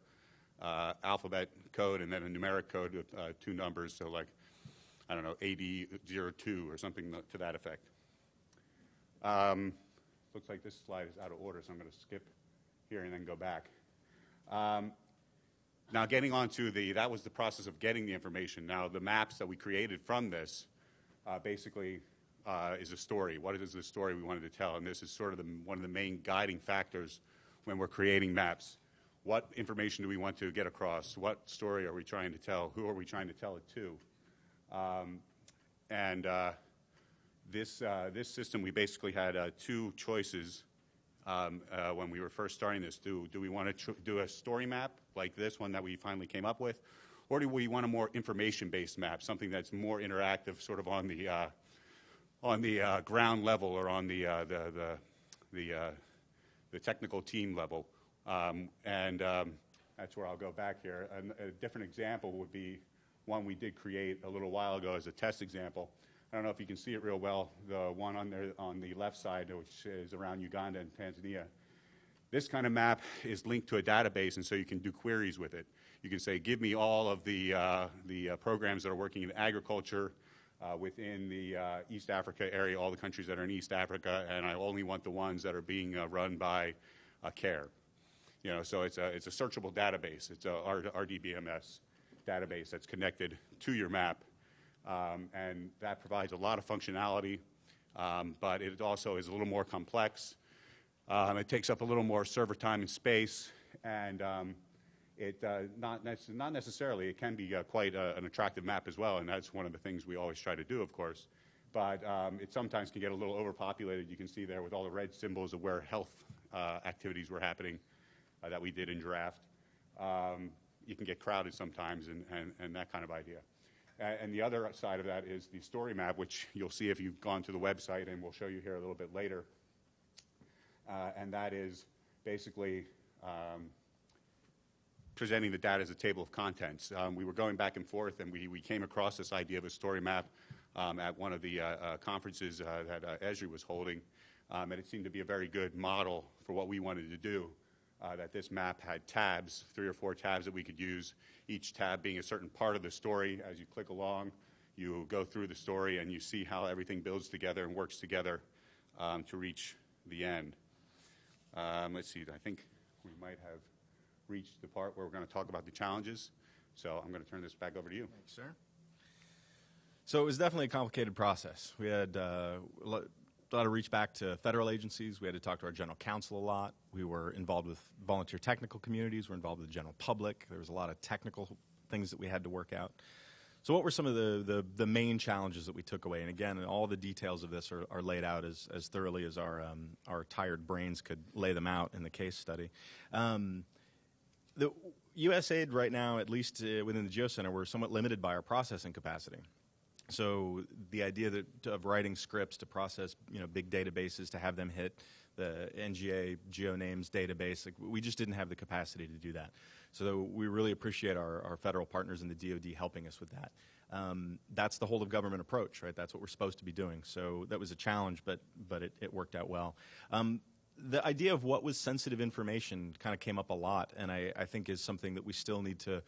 alphabet code and then a numeric code with 2 numbers. So like, I don't know, AD02 or something to that effect. Looks like this slide is out of order, so I'm going to skip here and then go back. Now, getting on to that was the process of getting the information. Now, the maps that we created from this, basically, is a story. What is the story we wanted to tell? And this is sort of one of the main guiding factors when we're creating maps. What information do we want to get across? What story are we trying to tell? Who are we trying to tell it to? This system, we basically had two choices when we were first starting this. Do we want to do a story map like this one that we finally came up with? Or do we want a more information-based map, something that's more interactive, sort of on the ground level or on the technical team level? That's where I'll go back here. A different example would be one we did create a little while ago as a test example. I don't know if you can see it real well, the one on the left side, which is around Uganda and Tanzania. This kind of map is linked to a database, and so you can do queries with it. You can say, give me all of the programs that are working in agriculture within the East Africa area, all the countries that are in East Africa, and I only want the ones that are being run by CARE. So it's a searchable database. It's a RDBMS database that's connected to your map, and that provides a lot of functionality, but it also is a little more complex. It takes up a little more server time and space, and not necessarily. It can be quite an attractive map as well, and that's one of the things we always try to do, of course. But it sometimes can get a little overpopulated. You can see there with all the red symbols of where health activities were happening that we did in draft. You can get crowded sometimes and that kind of idea. And the other side of that is the story map, which you'll see if you've gone to the website, and we'll show you here a little bit later. And that is basically presenting the data as a table of contents. We were going back and forth, and we came across this idea of a story map at one of the conferences that Esri was holding, and it seemed to be a very good model for what we wanted to do, that this map had tabs, 3 or 4 tabs that we could use, each tab being a certain part of the story. As you click along, you go through the story, and you see how everything builds together and works together to reach the end. Let's see, I think we might have reached the part where we're going to talk about the challenges. So I'm going to turn this back over to you. Thanks, sir. So it was definitely a complicated process. We had a lot of reach back to federal agencies. We had to talk to our general counsel a lot. We were involved with volunteer technical communities. We're involved with the general public. There was a lot of technical things that we had to work out. So what were some of the main challenges that we took away? And again, all the details of this are laid out as thoroughly as our tired brains could lay them out in the case study. The USAID right now, at least within the GeoCenter, we're somewhat limited by our processing capacity. So the idea of writing scripts to process big databases, to have them hit the NGA GeoNames database, we just didn't have the capacity to do that. So we really appreciate our federal partners in the DoD helping us with that. That's the whole of government approach, right? That's what we're supposed to be doing. So that was a challenge, but it worked out well. The idea of what was sensitive information kind of came up a lot, and I think is something that we still need to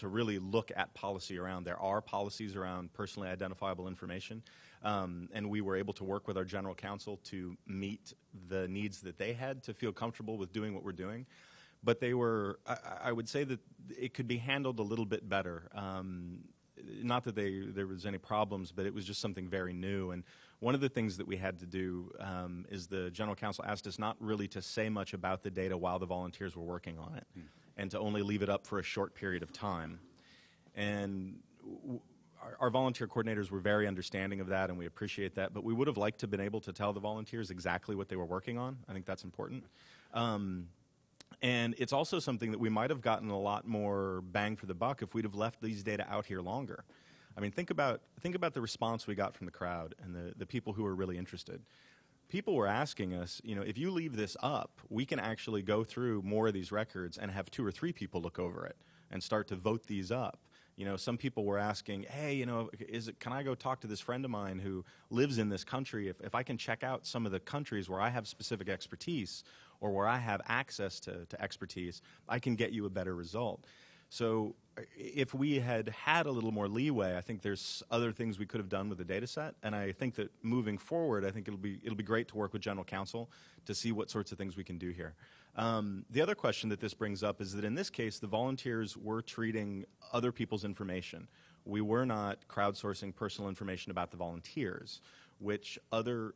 really look at policy around. There are policies around personally identifiable information, and we were able to work with our general counsel to meet the needs that they had to feel comfortable with doing what we're doing. But they were, I would say that it could be handled a little bit better. Not that there was any problems, but it was just something very new. And one of the things that we had to do is the general counsel asked us not really to say much about the data while the volunteers were working on it, and to only leave it up for a short period of time. And our volunteer coordinators were very understanding of that, and we appreciate that. But we would have liked to have been able to tell the volunteers exactly what they were working on. I think that's important. And it's also something that we might have gotten a lot more bang for the buck if we'd have left these data out here longer. I mean, think about the response we got from the crowd and the people who were really interested. People were asking us, if you leave this up, we can actually go through more of these records and have 2 or 3 people look over it and start to vote these up. Some people were asking, hey, can I go talk to this friend of mine who lives in this country? If I can check out some of the countries where I have specific expertise or where I have access to expertise, I can get you a better result. So if we had had a little more leeway, I think there's other things we could have done with the data set. And I think that moving forward, I think it'll be great to work with general counsel to see what sorts of things we can do here. The other question that this brings up is that in this case, the volunteers were treating other people's information. We were not crowdsourcing personal information about the volunteers. which other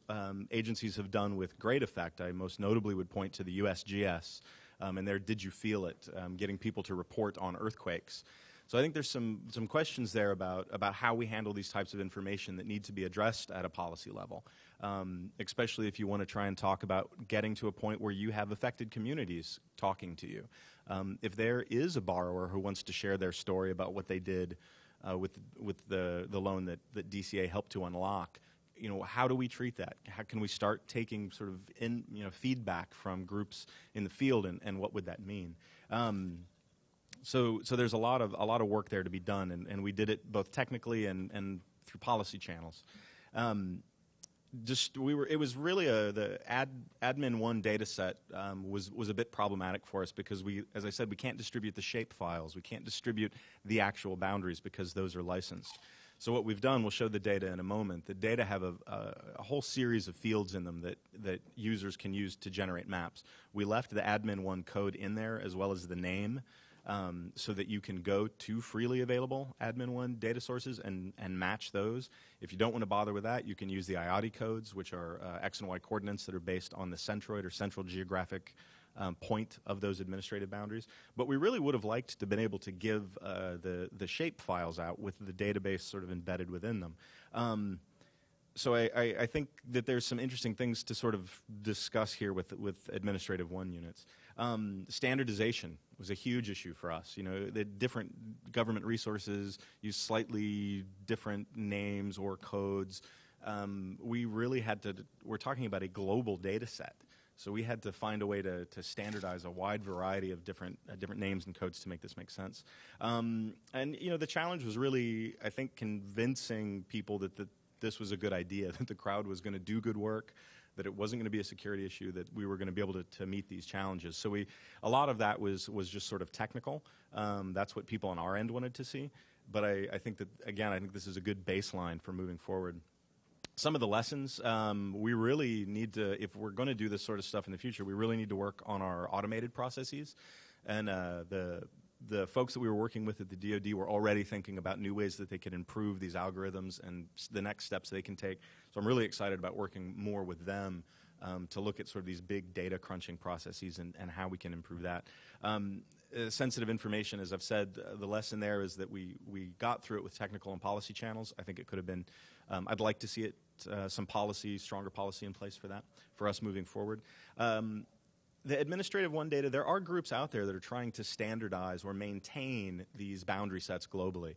agencies have done with great effect. I most notably would point to the USGS and their Did You Feel It, getting people to report on earthquakes. So I think there's some questions there about how we handle these types of information that need to be addressed at a policy level, especially if you want to try and talk about getting to a point where you have affected communities talking to you. If there is a borrower who wants to share their story about what they did with the loan that DCA helped to unlock, how do we treat that? How can we start taking sort of feedback from groups in the field, and what would that mean? So there's a lot of work there to be done, and we did it both technically and through policy channels. It was really the admin one data set was a bit problematic for us because as I said, we can't distribute the shape files. We can't distribute the actual boundaries because those are licensed. So what we've done, we'll show the data in a moment. The data have a whole series of fields in them that users can use to generate maps. We left the admin one code in there as well as the name, so that you can go to freely available admin one data sources and match those. If you don't want to bother with that, you can use the IOTI codes, which are X and Y coordinates that are based on the centroid or central geographic point of those administrative boundaries. But we really would have liked to have been able to give the shape files out with the database sort of embedded within them. So I think that there's some interesting things to sort of discuss here with administrative one units. Standardization was a huge issue for us. The different government resources use slightly different names or codes. We really had to, we're talking about a global data set. So we had to find a way to standardize a wide variety of different names and codes to make this make sense. And the challenge was really, I think, convincing people that this was a good idea, that the crowd was going to do good work, that it wasn't going to be a security issue, that we were going to be able to meet these challenges. So a lot of that was just sort of technical. That's what people on our end wanted to see. But I think that, again, I think this is a good baseline for moving forward. Some of the lessons, we really need to, if we're going to do this sort of stuff in the future, we really need to work on our automated processes. And the folks that we were working with at the DoD were already thinking about new ways that they could improve these algorithms and the next steps they can take. So I'm really excited about working more with them to look at sort of these big data crunching processes and how we can improve that. Sensitive information, as I've said, the lesson there is that we got through it with technical and policy channels. I think it could have been, I'd like to see it, some policy, stronger policy in place for that, for us moving forward. The administrative one data, there are groups out there that are trying to standardize or maintain these boundary sets globally.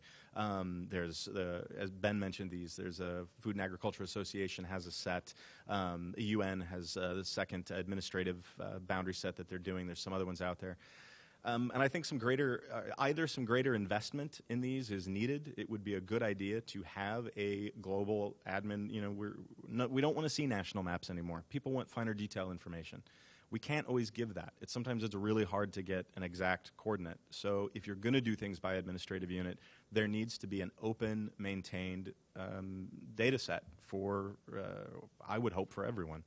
There's, as Ben mentioned, there's a Food and Agriculture Association has a set. The UN has the second administrative boundary set that they're doing. There's some other ones out there. And I think either some greater investment in these is needed. It would be a good idea to have a global admin. We don't want to see national maps anymore. People want finer detail information. We can't always give that. Sometimes it's really hard to get an exact coordinate. So if you're going to do things by administrative unit, there needs to be an open, maintained data set for, I would hope, for everyone.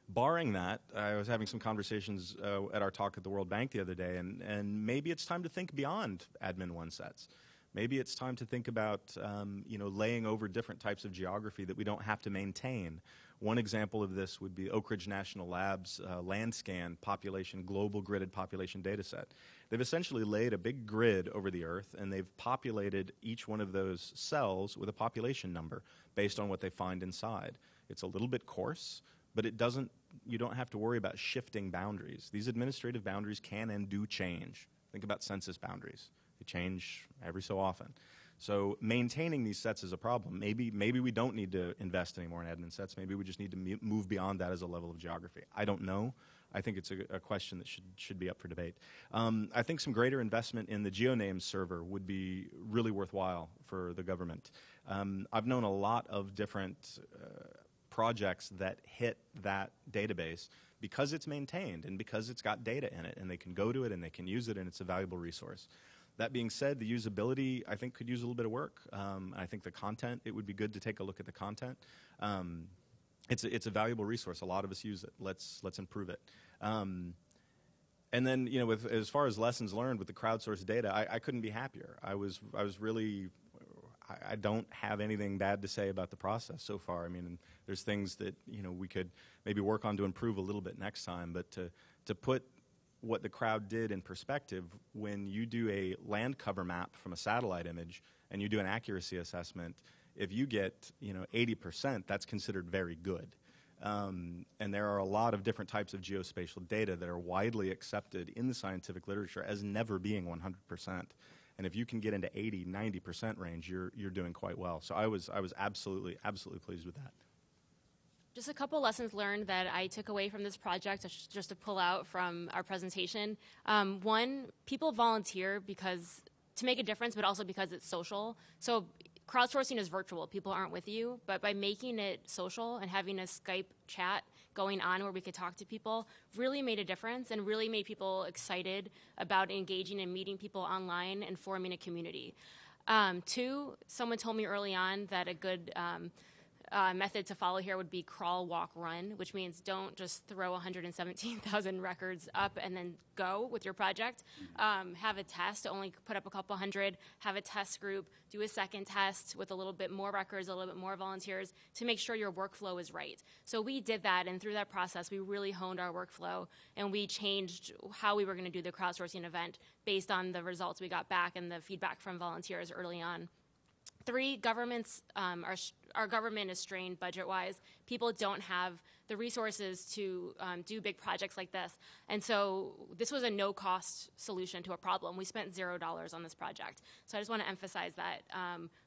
Barring that, I was having some conversations at our talk at the World Bank the other day, and maybe it's time to think beyond admin one sets. Maybe it's time to think about laying over different types of geography that we don't have to maintain. One example of this would be Oak Ridge National Lab's LandScan global gridded population data set. They've essentially laid a big grid over the Earth, and they've populated each one of those cells with a population number based on what they find inside. It's a little bit coarse, but you don't have to worry about shifting boundaries. These administrative boundaries can and do change. Think about census boundaries. They change every so often. So maintaining these sets is a problem. Maybe we don't need to invest anymore in admin sets. Maybe we just need to move beyond that as a level of geography. I don't know. I think it's a question that should be up for debate. I think some greater investment in the GeoNames server would be really worthwhile for the government. I've known a lot of different projects that hit that database because it's maintained and because it's got data in it, and they can go to it and they can use it, and it's a valuable resource. That being said, the usability, I think, could use a little bit of work. I think the content, it would be good to take a look at the content. It's a valuable resource. A lot of us use it. Let's improve it. And then, as far as lessons learned with the crowdsourced data, I couldn't be happier. I don't have anything bad to say about the process so far. I mean, there's things that, we could maybe work on to improve a little bit next time, but to put what the crowd did in perspective, when you do a land cover map from a satellite image and you do an accuracy assessment, if you get 80%, that's considered very good. And there are a lot of different types of geospatial data that are widely accepted in the scientific literature as never being 100%. And if you can get into 80, 90% range, you're doing quite well. So I was absolutely pleased with that. Just a couple lessons learned that I took away from this project, just to pull out from our presentation. One, people volunteer to make a difference, but also because it's social. So crowdsourcing is virtual. People aren't with you. But by making it social and having a Skype chat going on where we could talk to people really made a difference and really made people excited about engaging and meeting people online and forming a community. Two, someone told me early on that a good method to follow here would be crawl, walk, run, which means don't just throw 117,000 records up and then go with your project. Have a test, only put up a couple hundred, have a test group, do a second test with a little bit more records, a little bit more volunteers to make sure your workflow is right. So we did that, and through that process, we really honed our workflow, and we changed how we were going to do the crowdsourcing event based on the results we got back and the feedback from volunteers early on. Three, our government is strained budget-wise. People don't have the resources to do big projects like this. And so this was a no-cost solution to a problem. We spent $0 on this project. So I just want to emphasize that.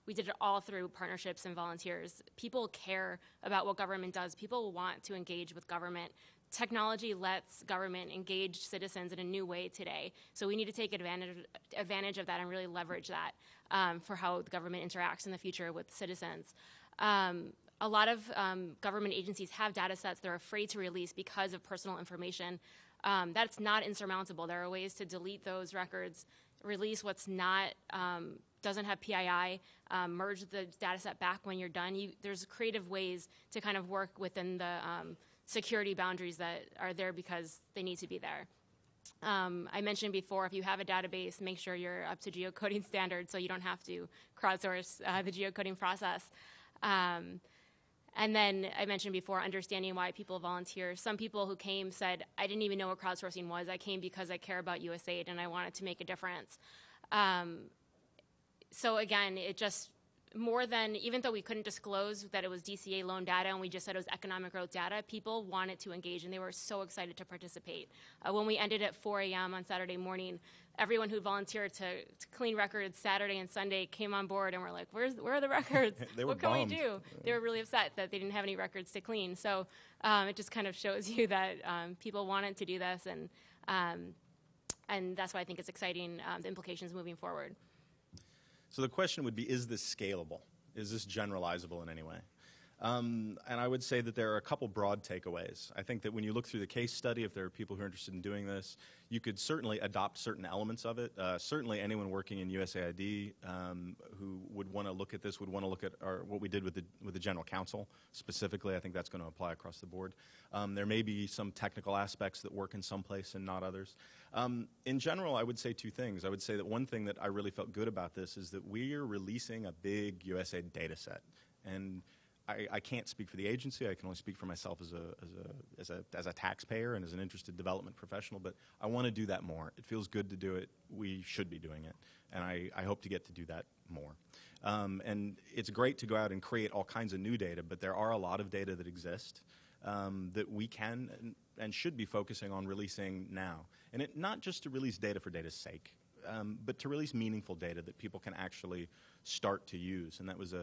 We did it all through partnerships and volunteers. People care about what government does. People want to engage with government. Technology lets government engage citizens in a new way today. So we need to take advantage of that and really leverage that for how the government interacts in the future with citizens. A lot of government agencies have data sets they're afraid to release because of personal information. That's not insurmountable. There are ways to delete those records, release what's not, doesn't have PII, merge the data set back when you're done. There's creative ways to kind of work within the security boundaries that are there because they need to be there. I mentioned before, if you have a database, make sure you're up to geocoding standards so you don't have to crowdsource the geocoding process. And then I mentioned before, understanding why people volunteer. Some people who came said, I didn't even know what crowdsourcing was. I came because I care about USAID and I wanted to make a difference. So again, it just, more than, even though we couldn't disclose that it was DCA loan data and we just said it was economic growth data, people wanted to engage and they were so excited to participate. When we ended at 4 a.m. on Saturday morning, everyone who volunteered to clean records Saturday and Sunday came on board and were like, where are the records? What can we do? They were really upset that they didn't have any records to clean. So it just kind of shows you that people wanted to do this, and that's why I think it's exciting, the implications moving forward. So the question would be, is this scalable? Is this generalizable in any way? And I would say that there are a couple broad takeaways. I think that when you look through the case study, if there are people who are interested in doing this, you could certainly adopt certain elements of it. Certainly anyone working in USAID who would want to look at this would want to look at what we did with the General Counsel specifically. I think that's going to apply across the board. There may be some technical aspects that work in some place and not others. In general, I would say two things. I would say that one thing that I really felt good about this is that we are releasing a big USAID data set. And I can't speak for the agency. I can only speak for myself as a taxpayer and as an interested development professional. But I want to do that more. It feels good to do it. We should be doing it, and I hope to get to do that more. And it's great to go out and create all kinds of new data, but there are a lot of data that exist that we can and should be focusing on releasing now. And not just to release data for data's sake, but to release meaningful data that people can actually start to use. And that was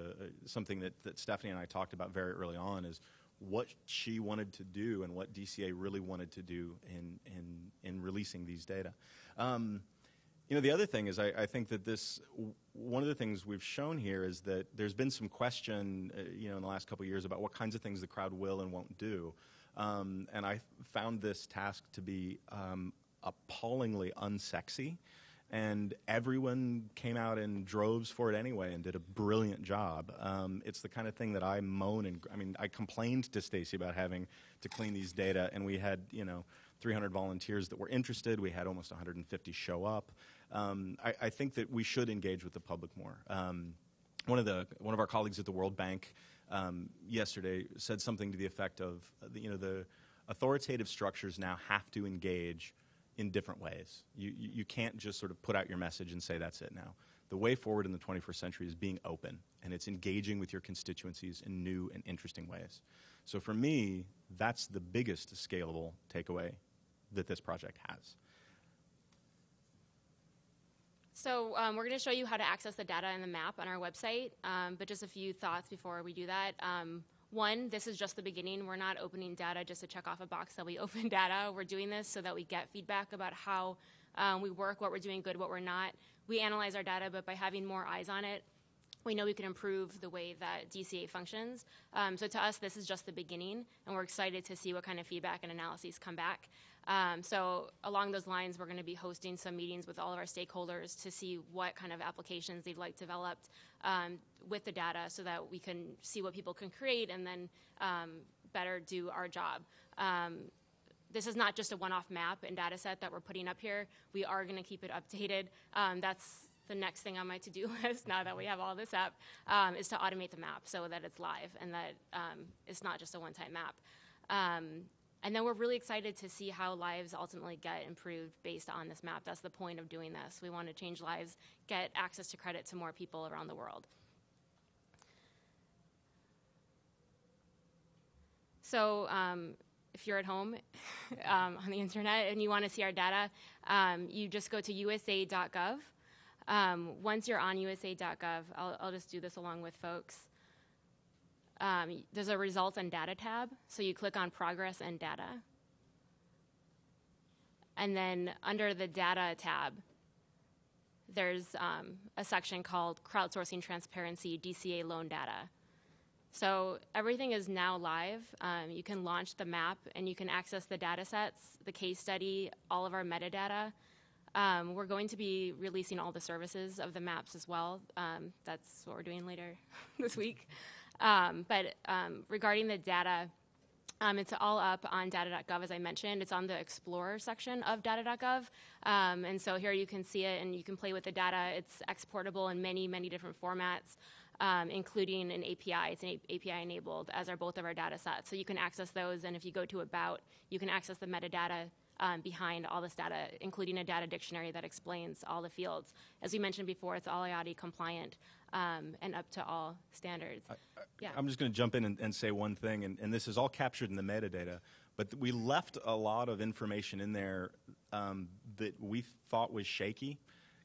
something that Stephanie and I talked about very early on, is what she wanted to do and what DCA really wanted to do in releasing these data. The other thing is I think that one of the things we've shown here is that there's been some question in the last couple of years about what kinds of things the crowd will and won't do. And I found this task to be appallingly unsexy. And everyone came out in droves for it anyway and did a brilliant job. It's the kind of thing that I I complained to Stacy about having to clean these data, and we had 300 volunteers that were interested. We had almost 150 show up. I think that we should engage with the public more. one of our colleagues at the World Bank yesterday said something to the effect of, the authoritative structures now have to engage in different ways. You can't just sort of put out your message and say that's it now. The way forward in the 21st century is being open, and it's engaging with your constituencies in new and interesting ways. So for me, that's the biggest scalable takeaway that this project has. So we're going to show you how to access the data in the map on our website, but just a few thoughts before we do that. One, this is just the beginning. We're not opening data just to check off a box that we open data. We're doing this so that we get feedback about how we work, what we're doing good, what we're not. We analyze our data, but by having more eyes on it, we know we can improve the way that DCA functions. So to us, this is just the beginning, and we're excited to see what kind of feedback and analyses come back. So along those lines, we're going to be hosting some meetings with all of our stakeholders to see what kind of applications they'd like developed with the data so that we can see what people can create and then better do our job. This is not just a one-off map and data set that we're putting up here. We are going to keep it updated. That's the next thing on my to-do list now that we have all this up, is to automate the map so that it's live and that it's not just a one-time map. And then we're really excited to see how lives ultimately get improved based on this map. That's the point of doing this. We want to change lives, get access to credit to more people around the world. So if you're at home on the internet and you want to see our data, you just go to usaid.gov. Once you're on usaid.gov, I'll just do this along with folks. There's a results and data tab, so you click on progress and data. And then under the data tab, there's a section called Crowdsourcing Transparency DCA Loan Data. So everything is now live. You can launch the map and you can access the data sets, the case study, all of our metadata. We're going to be releasing all the services of the maps as well. That's what we're doing later this week. But regarding the data, it's all up on data.gov, as I mentioned. It's on the Explorer section of data.gov. And so here you can see it, and you can play with the data. It's exportable in many, many different formats, including an API. It's an API-enabled, as are both of our data sets. So you can access those, and if you go to About, you can access the metadata behind all this data, including a data dictionary that explains all the fields. As we mentioned before, it's all IATI compliant and up to all standards. I'm just going to jump in and say one thing, and this is all captured in the metadata, but we left a lot of information in there that we thought was shaky.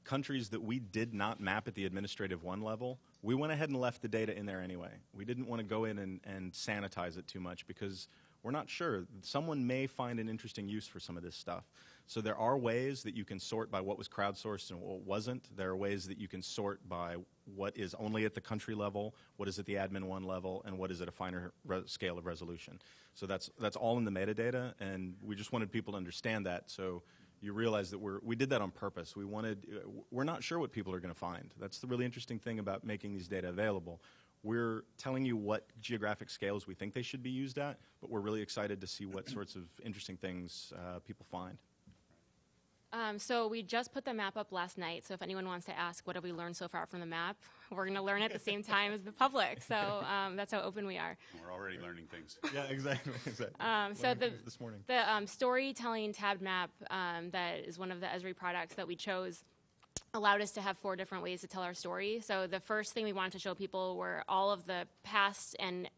Countries that we did not map at the administrative one level, we went ahead and left the data in there anyway. We didn't want to go in and sanitize it too much because we're not sure. Someone may find an interesting use for some of this stuff. So there are ways that you can sort by what was crowdsourced and what wasn't. There are ways that you can sort by what is only at the country level, what is at the admin one level, and what is at a finer scale of resolution. So that's all in the metadata, and we just wanted people to understand that. So you realize that we did that on purpose. We're not sure what people are going to find. That's the really interesting thing about making these data available. We're telling you what geographic scales we think they should be used at, but we're really excited to see what sorts of interesting things people find. So we just put the map up last night, so if anyone wants to ask what have we learned so far from the map, we're going to learn at the same time as the public. So that's how open we are. We're already learning things. Yeah, exactly. So this morning. The storytelling tabbed map that is one of the Esri products that we chose allowed us to have 4 different ways to tell our story. So the first thing we wanted to show people were all of the past and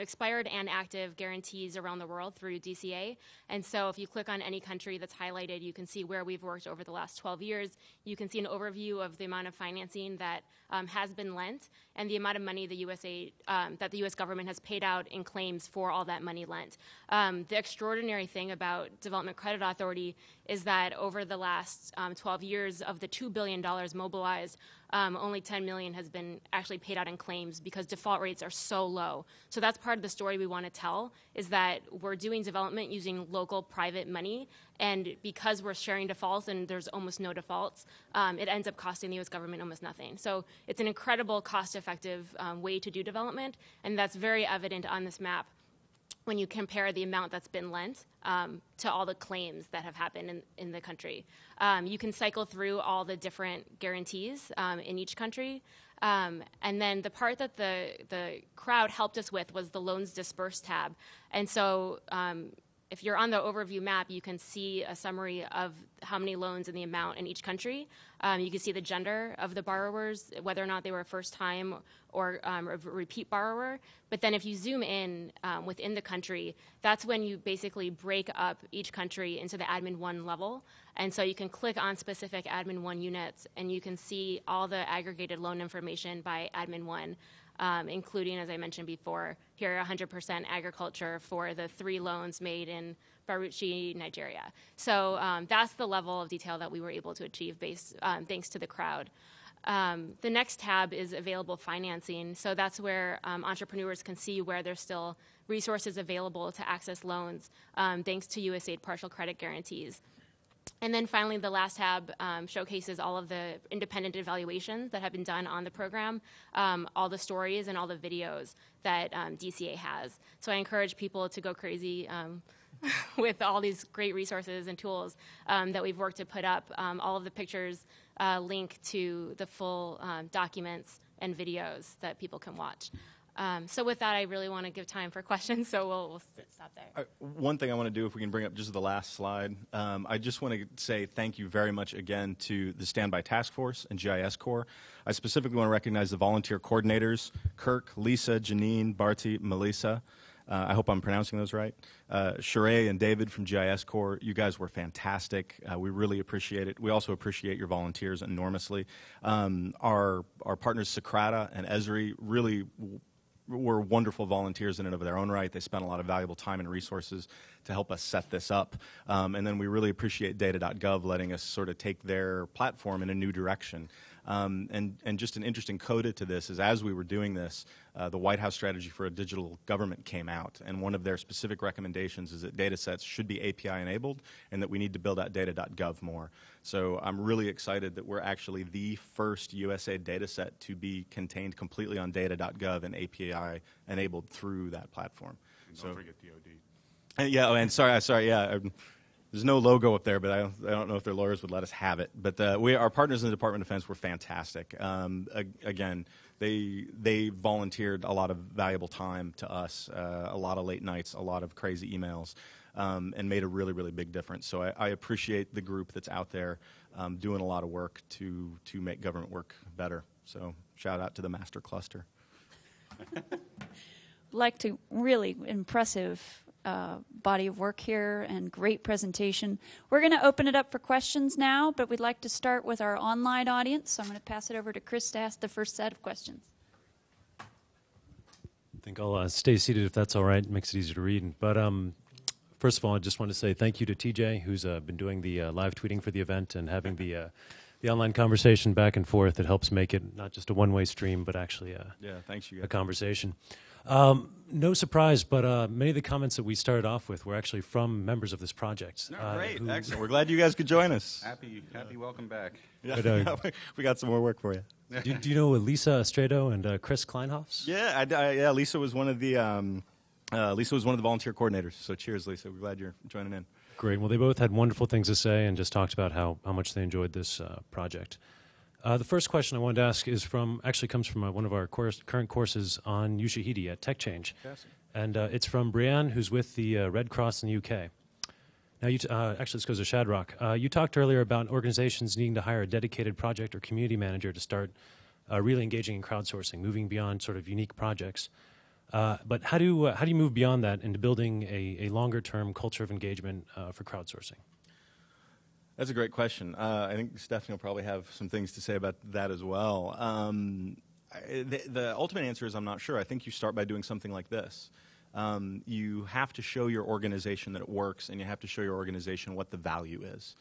expired and active guarantees around the world through DCA. And so if you click on any country that's highlighted, you can see where we've worked over the last 12 years. You can see an overview of the amount of financing that has been lent and the amount of money that the U.S. government has paid out in claims for all that money lent. The extraordinary thing about Development Credit Authority is that over the last 12 years of the $2 billion mobilized, only $10 million has been actually paid out in claims because default rates are so low. So that's part of the story we want to tell, is that we're doing development using local private money, and because we're sharing defaults and there's almost no defaults, it ends up costing the U.S. government almost nothing. So it's an incredible cost-effective way to do development, and that's very evident on this map when you compare the amount that's been lent to all the claims that have happened in the country. You can cycle through all the different guarantees in each country. And then the part that the crowd helped us with was the loans dispersed tab. And so if you're on the overview map, you can see a summary of how many loans and the amount in each country. You can see the gender of the borrowers, whether or not they were a first-time or a repeat borrower. But then if you zoom in within the country, that's when you basically break up each country into the Admin 1 level. And so you can click on specific Admin 1 units, and you can see all the aggregated loan information by Admin 1, including, as I mentioned before, here 100% agriculture for the 3 loans made in Baruchi, Nigeria. So that's the level of detail that we were able to achieve thanks to the crowd. The next tab is available financing. So that's where entrepreneurs can see where there's still resources available to access loans thanks to USAID partial credit guarantees. And then finally, the last tab showcases all of the independent evaluations that have been done on the program, all the stories and all the videos that DCA has. So I encourage people to go crazy with all these great resources and tools that we've worked to put up. All of the pictures link to the full documents and videos that people can watch. So with that, I really want to give time for questions, so we'll stop there. One thing I want to do, if we can bring up just the last slide, I just want to say thank you very much again to the Standby Task Force and GIS Corps. I specifically want to recognize the volunteer coordinators, Kirk, Lisa, Janine, Barty, Melissa. I hope I'm pronouncing those right. Sheree and David from GIS Corps, you guys were fantastic. We really appreciate it. We also appreciate your volunteers enormously. Our partners, Socrata and Esri, really were wonderful volunteers in and of their own right. They spent a lot of valuable time and resources to help us set this up. And then we really appreciate data.gov letting us sort of take their platform in a new direction. And just an interesting coda to this is as we were doing this, the White House Strategy for a Digital Government came out, and one of their specific recommendations is that data sets should be API enabled and that we need to build out data.gov more. So I'm really excited that we're actually the first USAID data set to be contained completely on data.gov and API enabled through that platform. And don't forget DOD. And sorry, there's no logo up there, but I don't know if their lawyers would let us have it. But our partners in the Department of Defense were fantastic. Again, they volunteered a lot of valuable time to us, a lot of late nights, a lot of crazy emails, and made a really, really big difference. So I appreciate the group that's out there doing a lot of work to make government work better. So shout out to the Master Cluster. Like to really impressive body of work here and great presentation. We're going to open it up for questions now, but we'd like to start with our online audience. So I'm going to pass it over to Chris to ask the first set of questions. I think I'll stay seated if that's all right. It makes it easier to read. But first of all, I just want to say thank you to TJ, who's been doing the live tweeting for the event and having the online conversation back and forth. It helps make it not just a one-way stream, but actually thanks, you guys. a conversation. No surprise, but many of the comments that we started off with were actually from members of this project. Great, excellent. We're glad you guys could join us. Happy welcome back. Yeah, we got some more work for you. Do you know Lisa Estredo and Chris Kleinhoffs? Yeah, Lisa was one of the volunteer coordinators. So cheers, Lisa. We're glad you're joining in. Great. Well, they both had wonderful things to say and just talked about how much they enjoyed this project. The first question I wanted to ask comes from one of our current courses on Ushahidi at Tech Change. Yes. And it's from Brianne, who's with the Red Cross in the UK. Now, actually, this goes to Shadrock. You talked earlier about organizations needing to hire a dedicated project or community manager to start really engaging in crowdsourcing, moving beyond sort of unique projects. But how do you move beyond that into building a longer-term culture of engagement for crowdsourcing? That's a great question. I think Stephanie will probably have some things to say about that as well. The ultimate answer is I'm not sure. I think you start by doing something like this. You have to show your organization that it works, and you have to show your organization what the value is.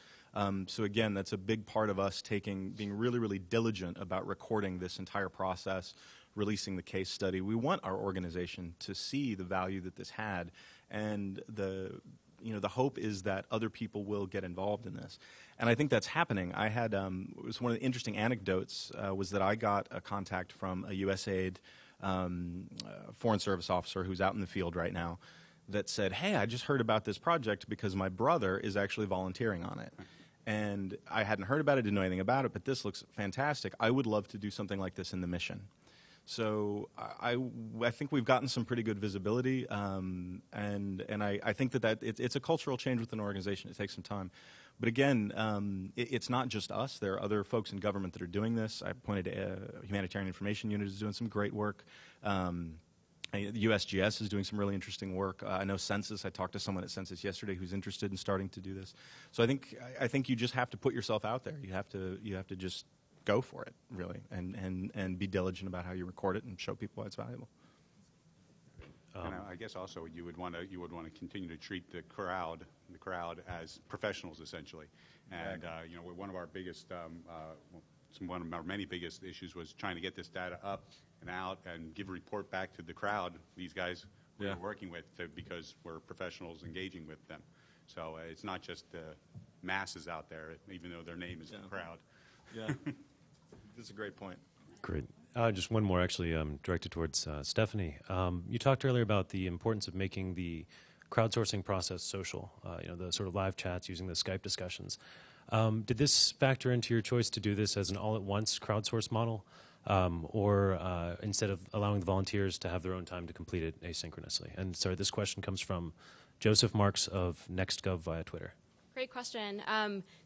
So again, that's a big part of us being really, really diligent about recording this entire process, releasing the case study. We want our organization to see the value that this had, and the hope is that other people will get involved in this. And I think that's happening. I had, it was one of the interesting anecdotes was that I got a contact from a USAID foreign service officer who's out in the field right now that said, hey, I just heard about this project because my brother is actually volunteering on it. And I hadn't heard about it, didn't know anything about it, but this looks fantastic. I would love to do something like this in the mission. So I think we've gotten some pretty good visibility, and I think that it's a cultural change within an organization. It takes some time. But again, it's not just us. There are other folks in government that are doing this. I pointed to Humanitarian Information Unit is doing some great work. The USGS is doing some really interesting work. I know Census. I talked to someone at Census yesterday who's interested in starting to do this. So I think you just have to put yourself out there. You have to just go for it, really, and be diligent about how you record it and show people why it's valuable. And I guess also you would want to continue to treat the crowd as professionals, essentially. And one of our biggest one of our many biggest issues was trying to get this data up and out and give a report back to the crowd, these guys we're working with, because we're professionals engaging with them. So it's not just the masses out there, even though their name is the crowd. Yeah, that's a great point. Great. Just one more, actually, directed towards Stephanie. You talked earlier about the importance of making the crowdsourcing process social, the sort of live chats using the Skype discussions. Did this factor into your choice to do this as an all-at-once crowdsource model, or instead of allowing the volunteers to have their own time to complete it asynchronously? And sorry, this question comes from Joseph Marks of NextGov via Twitter. Great question.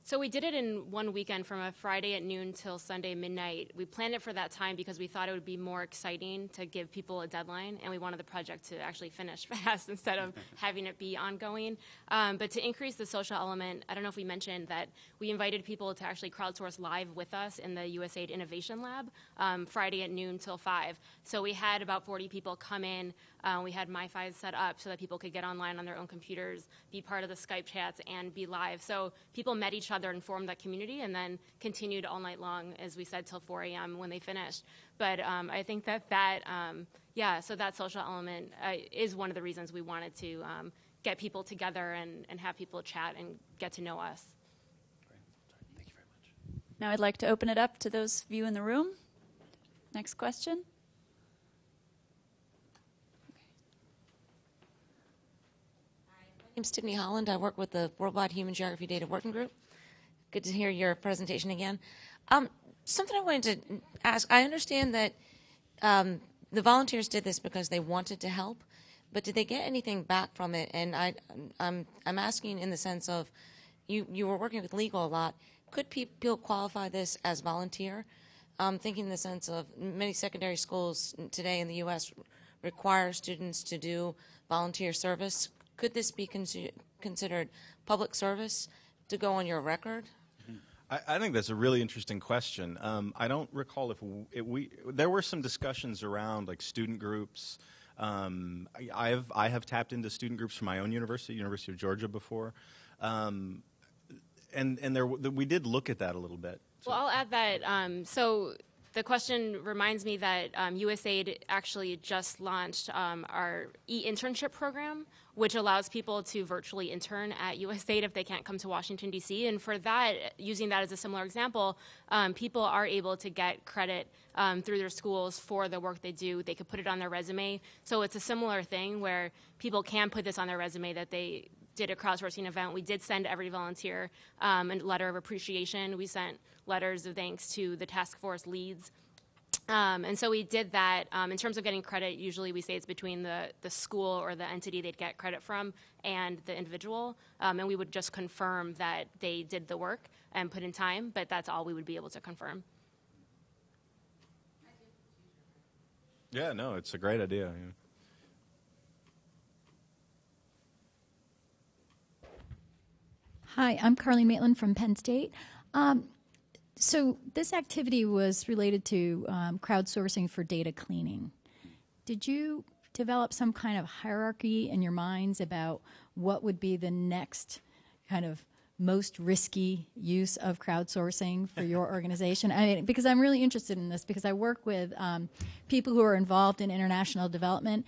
So we did it in one weekend from a Friday at noon till Sunday midnight. We planned it for that time because we thought it would be more exciting to give people a deadline, and we wanted the project to actually finish fast instead of having it be ongoing. But to increase the social element, I don't know if we mentioned that we invited people to actually crowdsource live with us in the USAID Innovation Lab Friday at noon till 5. So we had about 40 people come in. We had MiFi set up so that people could get online on their own computers, be part of the Skype chats, and be live. So people met each other and formed that community, and then continued all night long, as we said, till 4 a.m. when they finished. But I think so that social element is one of the reasons we wanted to get people together and have people chat and get to know us. Great. Thank you very much. Now I'd like to open it up to those of you in the room. Next question. My name's Tiffany Holland. I work with the Worldwide Human Geography Data Working Group. Good to hear your presentation again. Something I wanted to ask, I understand that the volunteers did this because they wanted to help, but did they get anything back from it? And I'm asking in the sense of, you were working with legal a lot. Could people qualify this as volunteer? Thinking in the sense of many secondary schools today in the U.S. require students to do volunteer service. Could this be considered public service to go on your record? I think that's a really interesting question. I don't recall if there were some discussions around like student groups. I have tapped into student groups from my own university, University of Georgia, before, and we did look at that a little bit. Well, I'll add that. So the question reminds me that USAID actually just launched our e-internship program, which allows people to virtually intern at USAID if they can't come to Washington, D.C. And for that, using that as a similar example, people are able to get credit through their schools for the work they do. They could put it on their resume. So it's a similar thing where people can put this on their resume that they did a crowdsourcing event. We did send every volunteer a letter of appreciation. We sent letters of thanks to the task force leads. And so we did that. In terms of getting credit, usually we say it's between the school or the entity they'd get credit from and the individual. And we would just confirm that they did the work and put in time, but that's all we would be able to confirm. Yeah, no, it's a great idea. Yeah. Hi, I'm Carly Maitland from Penn State. So this activity was related to crowdsourcing for data cleaning. Did you develop some kind of hierarchy in your minds about what would be the next kind of most risky use of crowdsourcing for your organization? I mean, because I'm really interested in this, because I work with people who are involved in international development,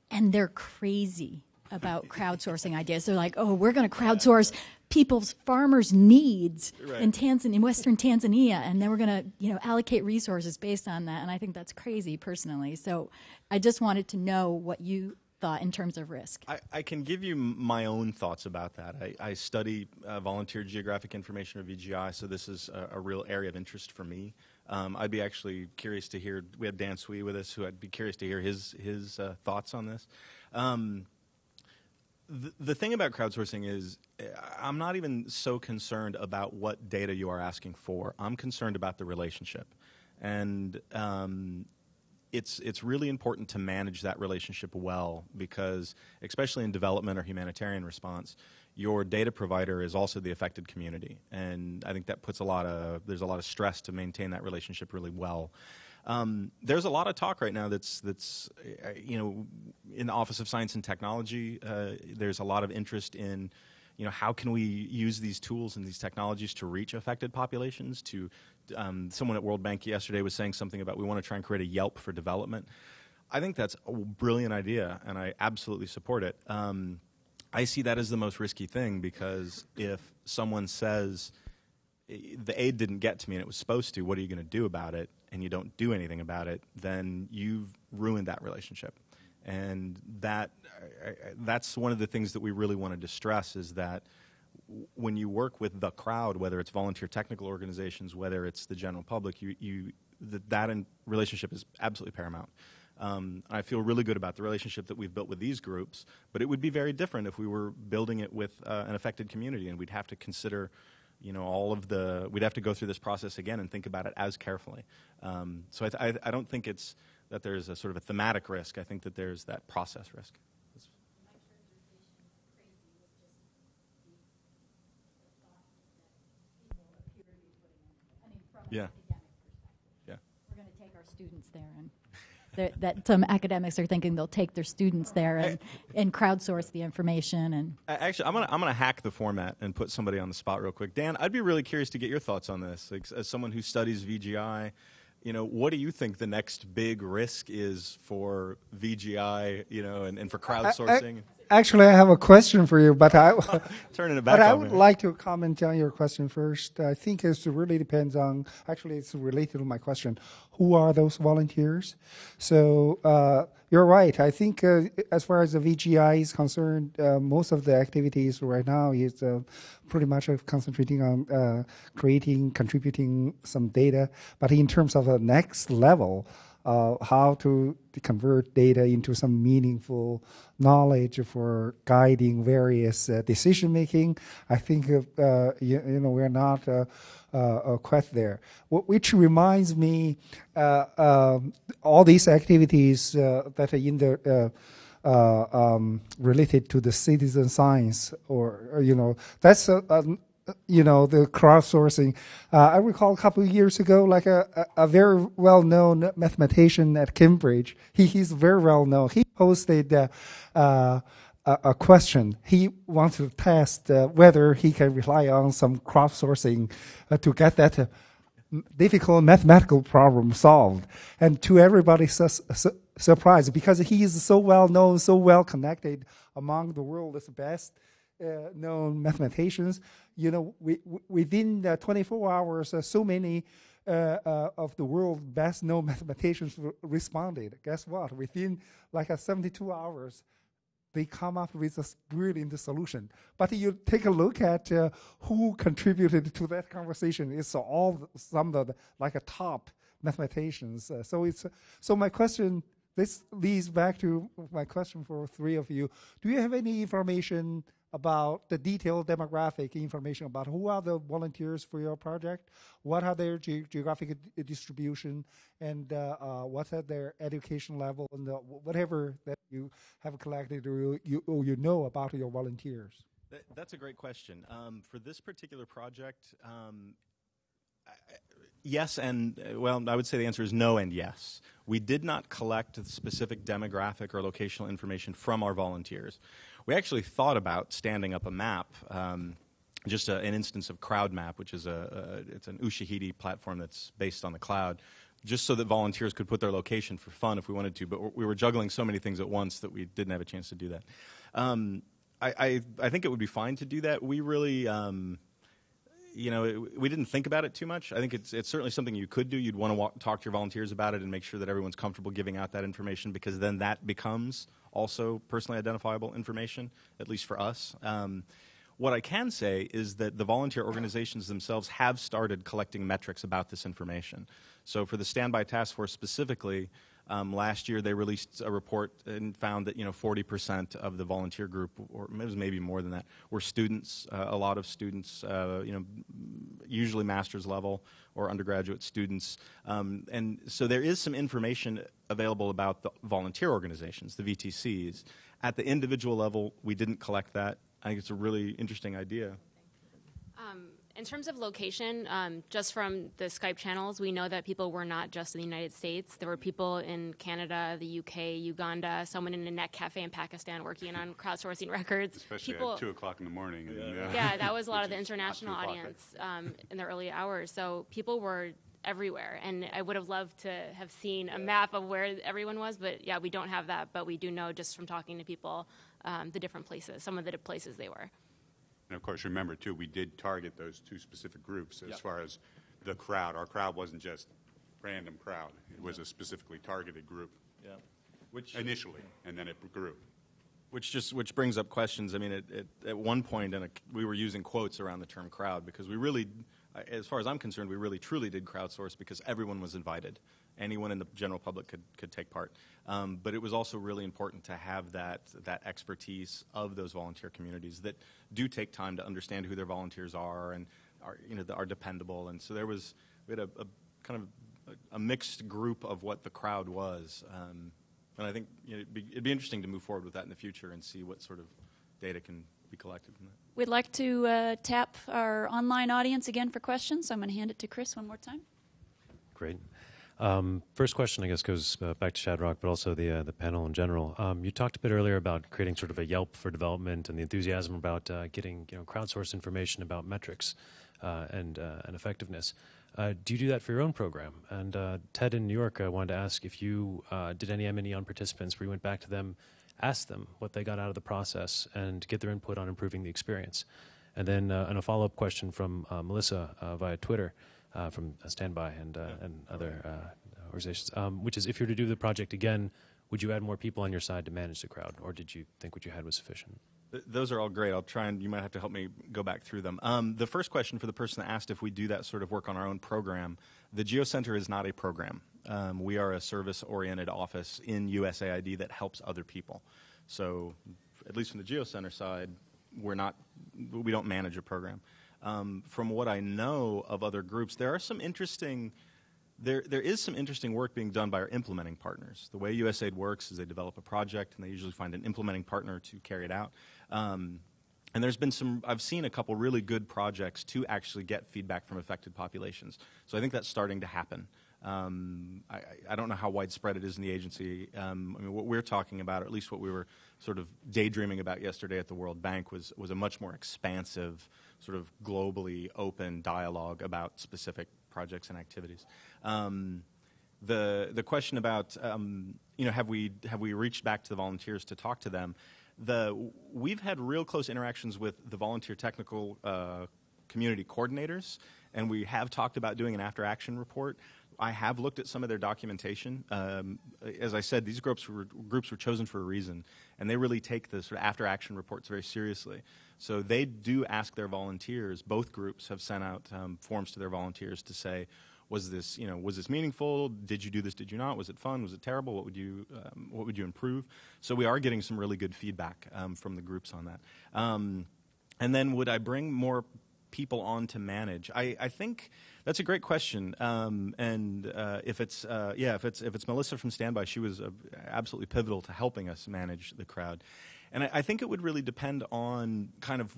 and they're crazy about crowdsourcing ideas. They're like, oh, we're going to crowdsource people's farmers' needs in Western Tanzania, and then we're going to allocate resources based on that. And I think that's crazy personally. So I just wanted to know what you thought in terms of risk? I can give you my own thoughts about that. I study volunteer geographic information, or VGI, so this is a real area of interest for me. I'd be actually curious to hear, we have Dan Swee with us, who I'd be curious to hear his thoughts on this. The thing about crowdsourcing is I'm not even so concerned about what data you are asking for. I'm concerned about the relationship. And it's really important to manage that relationship well, because especially in development or humanitarian response, your data provider is also the affected community. And I think that puts there's a lot of stress to maintain that relationship really well. There's a lot of talk right now that's in the Office of Science and Technology. There's a lot of interest in, how can we use these tools and these technologies to reach affected populations. Someone at World Bank yesterday was saying something about we want to try and create a Yelp for development. I think that's a brilliant idea, and I absolutely support it. I see that as the most risky thing, because if someone says, the aid didn't get to me and it was supposed to, what are you going to do about it? And you don't do anything about it, then you've ruined that relationship. And that's one of the things that we really wanted to stress, is that when you work with the crowd, whether it's volunteer technical organizations, whether it's the general public, that relationship is absolutely paramount. I feel really good about the relationship that we've built with these groups, but it would be very different if we were building it with an affected community, and we'd have to consider we'd have to go through this process again and think about it as carefully. So I don't think it's that there's a sort of a thematic risk. I think that there's that process risk. Yeah. Yeah. We're going to take our students there, and that some academics are thinking they'll take their students there and crowdsource the information. And actually, I'm gonna hack the format and put somebody on the spot real quick. Dan, I'd be really curious to get your thoughts on this. As someone who studies VGI, what do you think the next big risk is for VGI, and for crowdsourcing? Actually, I have a question for you, but turning it back. But I would like to comment on your question first. I think it really depends on. Actually, it's related to my question. Who are those volunteers? So you're right. I think as far as the VGI is concerned, most of the activities right now is pretty much concentrating on contributing some data. But in terms of the next level, how to convert data into some meaningful knowledge for guiding various decision making, I think we're not quite there. Which reminds me, all these activities that are in the related to the citizen science, or that's the crowdsourcing. I recall a couple of years ago, like a very well-known mathematician at Cambridge. He's very well-known. He posted a question. He wants to test whether he can rely on some crowdsourcing to get that difficult mathematical problem solved. And to everybody's surprise, because he is so well-known, so well-connected among the world's best known mathematicians, within 24 hours, so many of the world's best known mathematicians responded. Guess what? Within 72 hours, they come up with a brilliant solution. But you take a look at who contributed to that conversation. It's some of the top mathematicians. So my question. This leads back to my question for three of you. Do you have any information about the detailed demographic information about who are the volunteers for your project? What are their geographic distribution, and what are their education level, and whatever that you have collected or you know about your volunteers? That's a great question. For this particular project, yes, and I would say the answer is no and yes. We did not collect specific demographic or locational information from our volunteers. We actually thought about standing up a map, just an instance of CrowdMap, which is it's an Ushahidi platform that's based on the cloud, just so that volunteers could put their location for fun if we wanted to. But we were juggling so many things at once that we didn't have a chance to do that. I think it would be fine to do that. We really. We didn't think about it too much. I think it's certainly something you could do. You'd want to talk to your volunteers about it and make sure that everyone's comfortable giving out that information, because then that becomes also personally identifiable information, at least for us. What I can say is that the volunteer organizations themselves have started collecting metrics about this information. So for the Standby Task Force specifically, last year they released a report and found that 40% of the volunteer group, or it was maybe more than that, were students. A lot of students, usually master's level or undergraduate students. And so there is some information available about the volunteer organizations, the VTCs. At the individual level, we didn't collect that. I think it's a really interesting idea. In terms of location, just from the Skype channels, we know that people were not just in the United States. There were people in Canada, the UK, Uganda, someone in a net cafe in Pakistan working on crowdsourcing records. Especially people, at 2 o'clock in the morning. Yeah, that was a lot of the international audience in the early hours. So people were everywhere, and I would have loved to have seen a map of where everyone was, but yeah, we don't have that, but we do know just from talking to people the different places, some of the places they were. And of course, remember, too, we did target those 2 specific groups as far as the crowd. Our crowd wasn't just random crowd. It was a specifically targeted group. Yeah. Which initially, and then it grew. Which brings up questions. I mean, at one point, we were using quotes around the term crowd because we really, as far as I'm concerned, we really truly did crowdsource because everyone was invited. Anyone in the general public could take part. But it was also really important to have that expertise of those volunteer communities that do take time to understand who their volunteers are and are dependable. And so we had a kind of a mixed group of what the crowd was. And I think it'd be interesting to move forward with that in the future and see what sort of data can be collected from that. We'd like to tap our online audience again for questions. So I'm going to hand it to Chris one more time. Great. First question, I guess, goes back to Shadrock, but also the panel in general. You talked a bit earlier about creating sort of a Yelp for development and the enthusiasm about getting crowdsourced information about metrics and effectiveness. Do you do that for your own program? And Ted in New York, I wanted to ask if you did any M&E on participants where you went back to them, asked them what they got out of the process, and get their input on improving the experience. And then and a follow-up question from Melissa via Twitter. From Standby and other organizations, which is if you were to do the project again, would you add more people on your side to manage the crowd, or did you think what you had was sufficient? Those are all great. I'll try and you might have to help me go back through them. The first question for the person that asked if we do that sort of work on our own program, the GeoCenter is not a program. We are a service-oriented office in USAID that helps other people. So at least from the GeoCenter side, we don't manage a program. From what I know of other groups, there is some interesting work being done by our implementing partners. The way USAID works is they develop a project and they usually find an implementing partner to carry it out. And there's been I've seen a couple really good projects to actually get feedback from affected populations. So I think that's starting to happen. I don't know how widespread it is in the agency. I mean, what we're talking about, or at least what we were sort of daydreaming about yesterday at the World Bank, was a much more expansive, sort of globally open dialogue about specific projects and activities. The question about have we reached back to the volunteers to talk to them? We've had real close interactions with the volunteer technical community coordinators, and we have talked about doing an after-action report. I have looked at some of their documentation. As I said, these groups were chosen for a reason, and they really take the sort of after-action reports very seriously. So they do ask their volunteers. Both groups have sent out forms to their volunteers to say, was this meaningful? Did you do this? Did you not? Was it fun? Was it terrible? What would you improve? So we are getting some really good feedback from the groups on that. And then would I bring more people on to manage? I think that's a great question. And if it's Melissa from Standby, she was absolutely pivotal to helping us manage the crowd. And I think it would really depend on kind of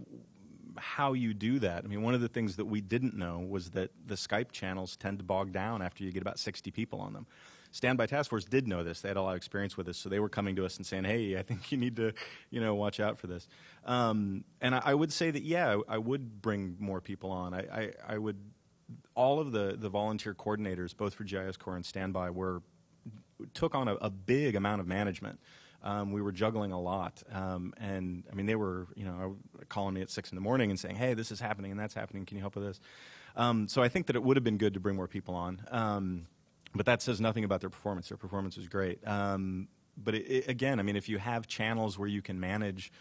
how you do that. I mean, one of the things that we didn't know was that the Skype channels tend to bog down after you get about 60 people on them. Standby Task Force did know this. They had a lot of experience with this, so they were coming to us and saying, hey, I think you need to, watch out for this. And I would say that, yeah, I would bring more people on. I would, all of the volunteer coordinators, both for GIS Corps and Standby, took on a big amount of management. We were juggling a lot, and I mean, they were, calling me at 6 in the morning and saying, hey, this is happening and that's happening, can you help with this? So I think that it would have been good to bring more people on. But that says nothing about their performance. Their performance was great. again, I mean, if you have channels where you can manage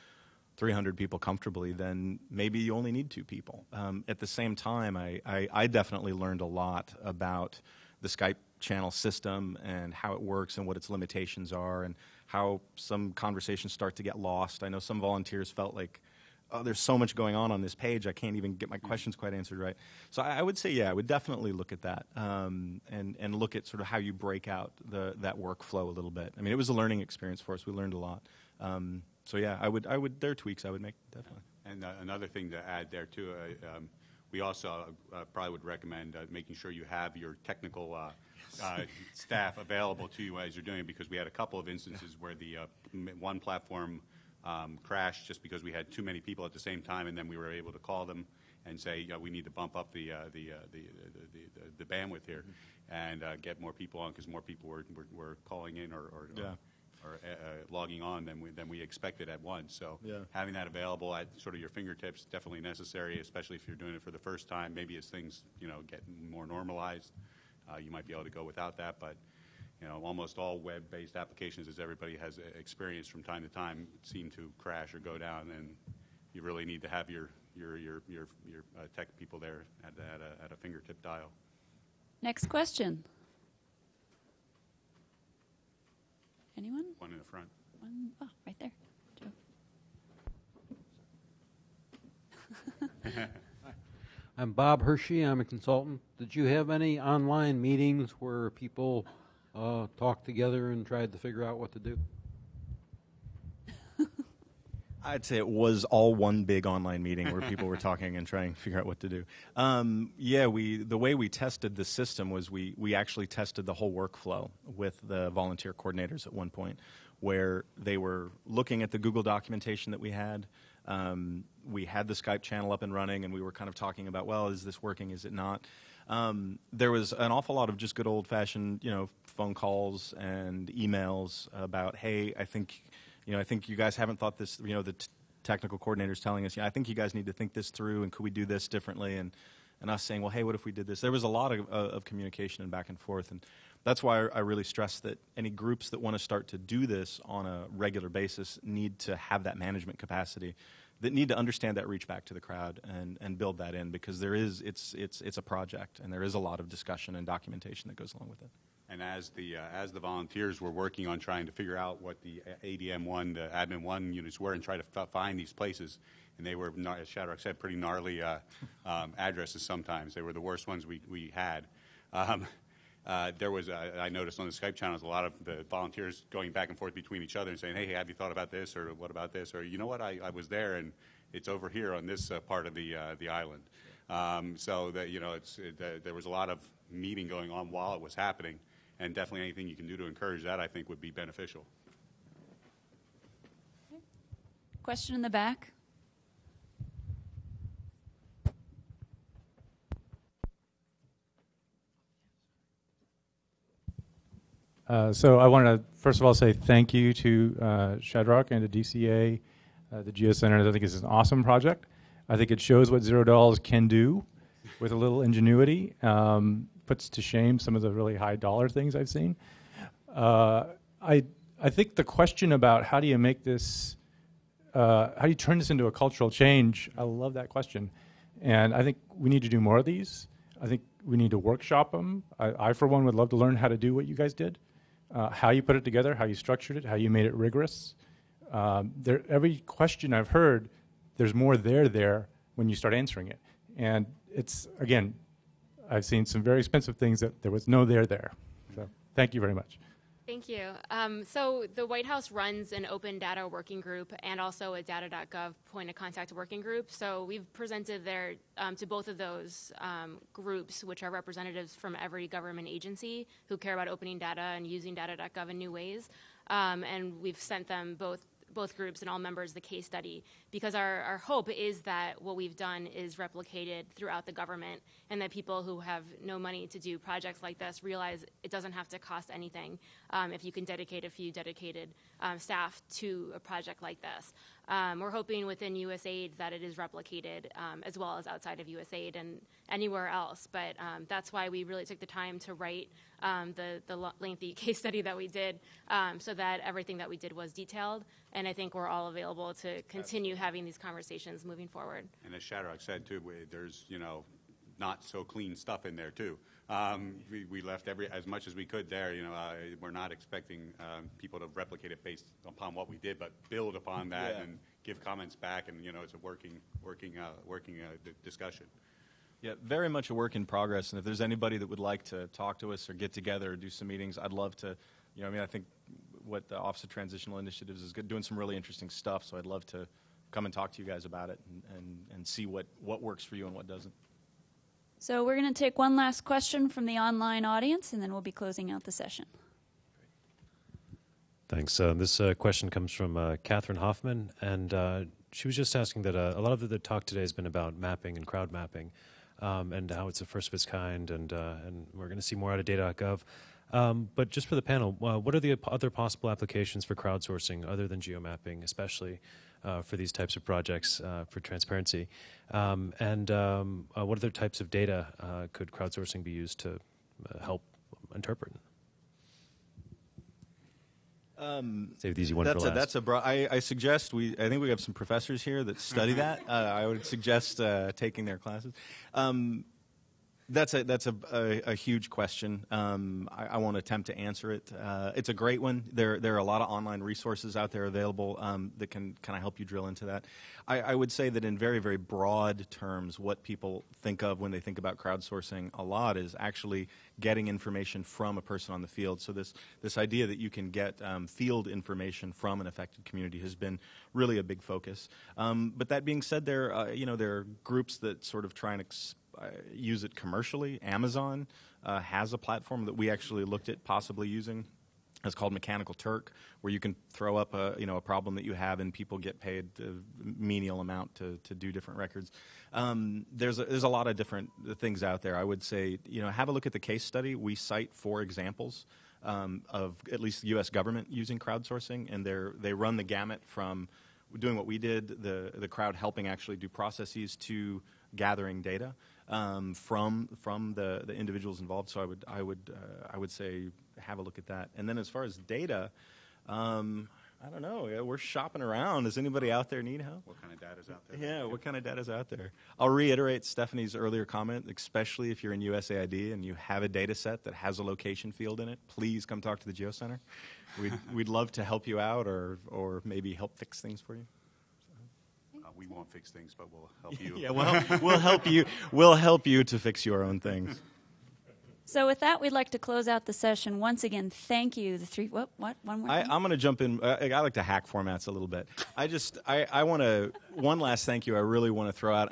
300 people comfortably, then maybe you only need 2 people. At the same time, I definitely learned a lot about the Skype channel system and how it works and what its limitations are and how some conversations start to get lost. I know some volunteers felt like, oh, there's so much going on this page, I can't even get my questions quite answered right. So I would say, yeah, I would definitely look at that and look at sort of how you break out that workflow a little bit. I mean, it was a learning experience for us. We learned a lot. So yeah, there are tweaks I would make, definitely. And another thing to add there too, we also probably would recommend making sure you have your technical staff available to you as you're doing it, because we had a couple of instances where the one platform crashed just because we had too many people at the same time, and then we were able to call them and say, we need to bump up the bandwidth here and get more people on, because more people were calling in or logging on than we expected at once. So having that available at sort of your fingertips definitely necessary, especially if you're doing it for the first time. Maybe as things get more normalized, you might be able to go without that. But almost all web-based applications, as everybody has experienced from time to time, seem to crash or go down, and you really need to have your tech people there at a fingertip dial. Next question. Anyone? One in the front. One, right there. Joe. I'm Bob Hershey. I'm a consultant. Did you have any online meetings where people talked together and tried to figure out what to do? I'd say it was all one big online meeting where people were talking and trying to figure out what to do. The way we tested the system was we actually tested the whole workflow with the volunteer coordinators at one point, where they were looking at the Google documentation that we had. We had the Skype channel up and running, and we were kind of talking about, well, is this working, is it not? There was an awful lot of just good old-fashioned, phone calls and emails about, hey, I think you guys haven't thought this, the technical coordinators telling us, I think you guys need to think this through, and could we do this differently? And us saying, well, hey, what if we did this? There was a lot of communication and back and forth, and that's why I really stress that any groups that want to start to do this on a regular basis need to have that management capacity, that need to understand that reach back to the crowd and build that in, because it's a project, and there is a lot of discussion and documentation that goes along with it. And as the volunteers were working on trying to figure out what the ADM1, the Admin 1 units were, and try to find these places, and they were, as Shadrach said, pretty gnarly addresses sometimes. They were the worst ones we had. There was, I noticed on the Skype channels, a lot of the volunteers going back and forth between each other and saying, hey, have you thought about this, or what about this, or you know what, I was there, and it's over here on this part of the island. So that there was a lot of meeting going on while it was happening. And definitely anything you can do to encourage that, I think, would be beneficial. Question in the back. So I want to, first of all, say thank you to Shadrach and to DCA, the Geocenter. I think it's an awesome project. I think it shows what $0 can do with a little ingenuity. Puts to shame some of the really high dollar things I've seen. I think the question about how do you make this, how do you turn this into a cultural change, I love that question. And I think we need to do more of these. I think we need to workshop them. I for one, would love to learn how to do what you guys did, how you put it together, how you structured it, how you made it rigorous. Every question I've heard, there's more there when you start answering it. And it's, again, I've seen some very expensive things that there was no there. So thank you very much. Thank you. So the White House runs an open data working group and also a data.gov point of contact working group. So we've presented there to both of those groups, which are representatives from every government agency who care about opening data and using data.gov in new ways. And we've sent them both groups and all members the case study, because our hope is that what we've done is replicated throughout the government, and that people who have no money to do projects like this realize it doesn't have to cost anything if you can dedicate a few dedicated staff to a project like this. We're hoping within USAID that it is replicated as well as outside of USAID and anywhere else, but that's why we really took the time to write the lengthy case study that we did, so that everything that we did was detailed. And I think we're all available to continue having these conversations moving forward. And as Shadrach said, too, there's, not so clean stuff in there, too. We left as much as we could there. We're not expecting people to replicate it based upon what we did, but build upon that and give comments back, and it's a working discussion. Yeah, very much a work in progress. And if there's anybody that would like to talk to us or get together or do some meetings, I'd love to. I think what the Office of Transitional Initiatives is doing some really interesting stuff. So I'd love to come and talk to you guys about it and see what works for you and what doesn't. So we're going to take one last question from the online audience, and then we'll be closing out the session. Thanks. This question comes from Catherine Hoffman, and she was just asking that a lot of the talk today has been about mapping and crowd mapping, and how it's the first of its kind, and we're going to see more out of data.gov. But just for the panel, what are the other possible applications for crowdsourcing other than geomapping, especially for these types of projects for transparency? And what other types of data could crowdsourcing be used to help interpret? Save the easy one for last. I suggest I think we have some professors here that study that. I would suggest taking their classes. That's a huge question. I won't attempt to answer it. It's a great one. There are a lot of online resources out there available that can kind of help you drill into that. I would say that in very, very broad terms, what people think of when they think about crowdsourcing a lot is actually getting information from a person on the field. So this idea that you can get field information from an affected community has been really a big focus. But that being said, there are groups that sort of try and use it commercially. Amazon has a platform that we actually looked at possibly using. It's called Mechanical Turk, where you can throw up a problem that you have, and people get paid a menial amount to do different records. There's a lot of different things out there. I would say have a look at the case study. We cite 4 examples of at least the U.S. government using crowdsourcing, and they run the gamut from doing what we did, the crowd helping actually do processes, to gathering data from the individuals involved. So I would say have a look at that. And then as far as data, I don't know. We're shopping around. Does anybody out there need help? What kind of data is out there? Yeah, what kind of data is out there? I'll reiterate Stephanie's earlier comment, especially if you're in USAID and you have a data set that has a location field in it, please come talk to the Geo Center. We'd love to help you out or maybe help fix things for you. We won't fix things, but we'll help you. Yeah, we'll help you. We'll help you to fix your own things. So with that, we'd like to close out the session. Once again, thank you. One more thing? I'm going to jump in. I like to hack formats a little bit. I want to, one last thank you I really want to throw out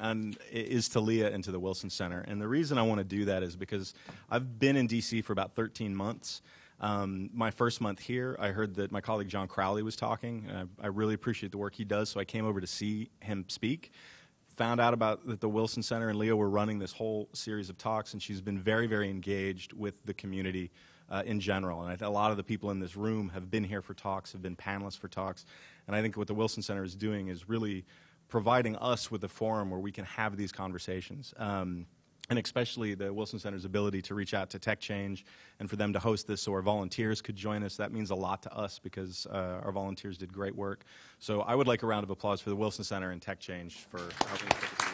is to Leah and to the Wilson Center. And the reason I want to do that is because I've been in D.C. for about 13 months. My first month here, I heard that my colleague John Crowley was talking. I really appreciate the work he does, so I came over to see him speak. Found out about that the Wilson Center and Leah were running this whole series of talks, and she's been very, very engaged with the community in general. And a lot of the people in this room have been here for talks, have been panelists for talks. And I think what the Wilson Center is doing is really providing us with a forum where we can have these conversations. And especially the Wilson Center's ability to reach out to Tech Change and for them to host this so our volunteers could join us. That means a lot to us because our volunteers did great work. So I would like a round of applause for the Wilson Center and Tech Change for helping us put this together.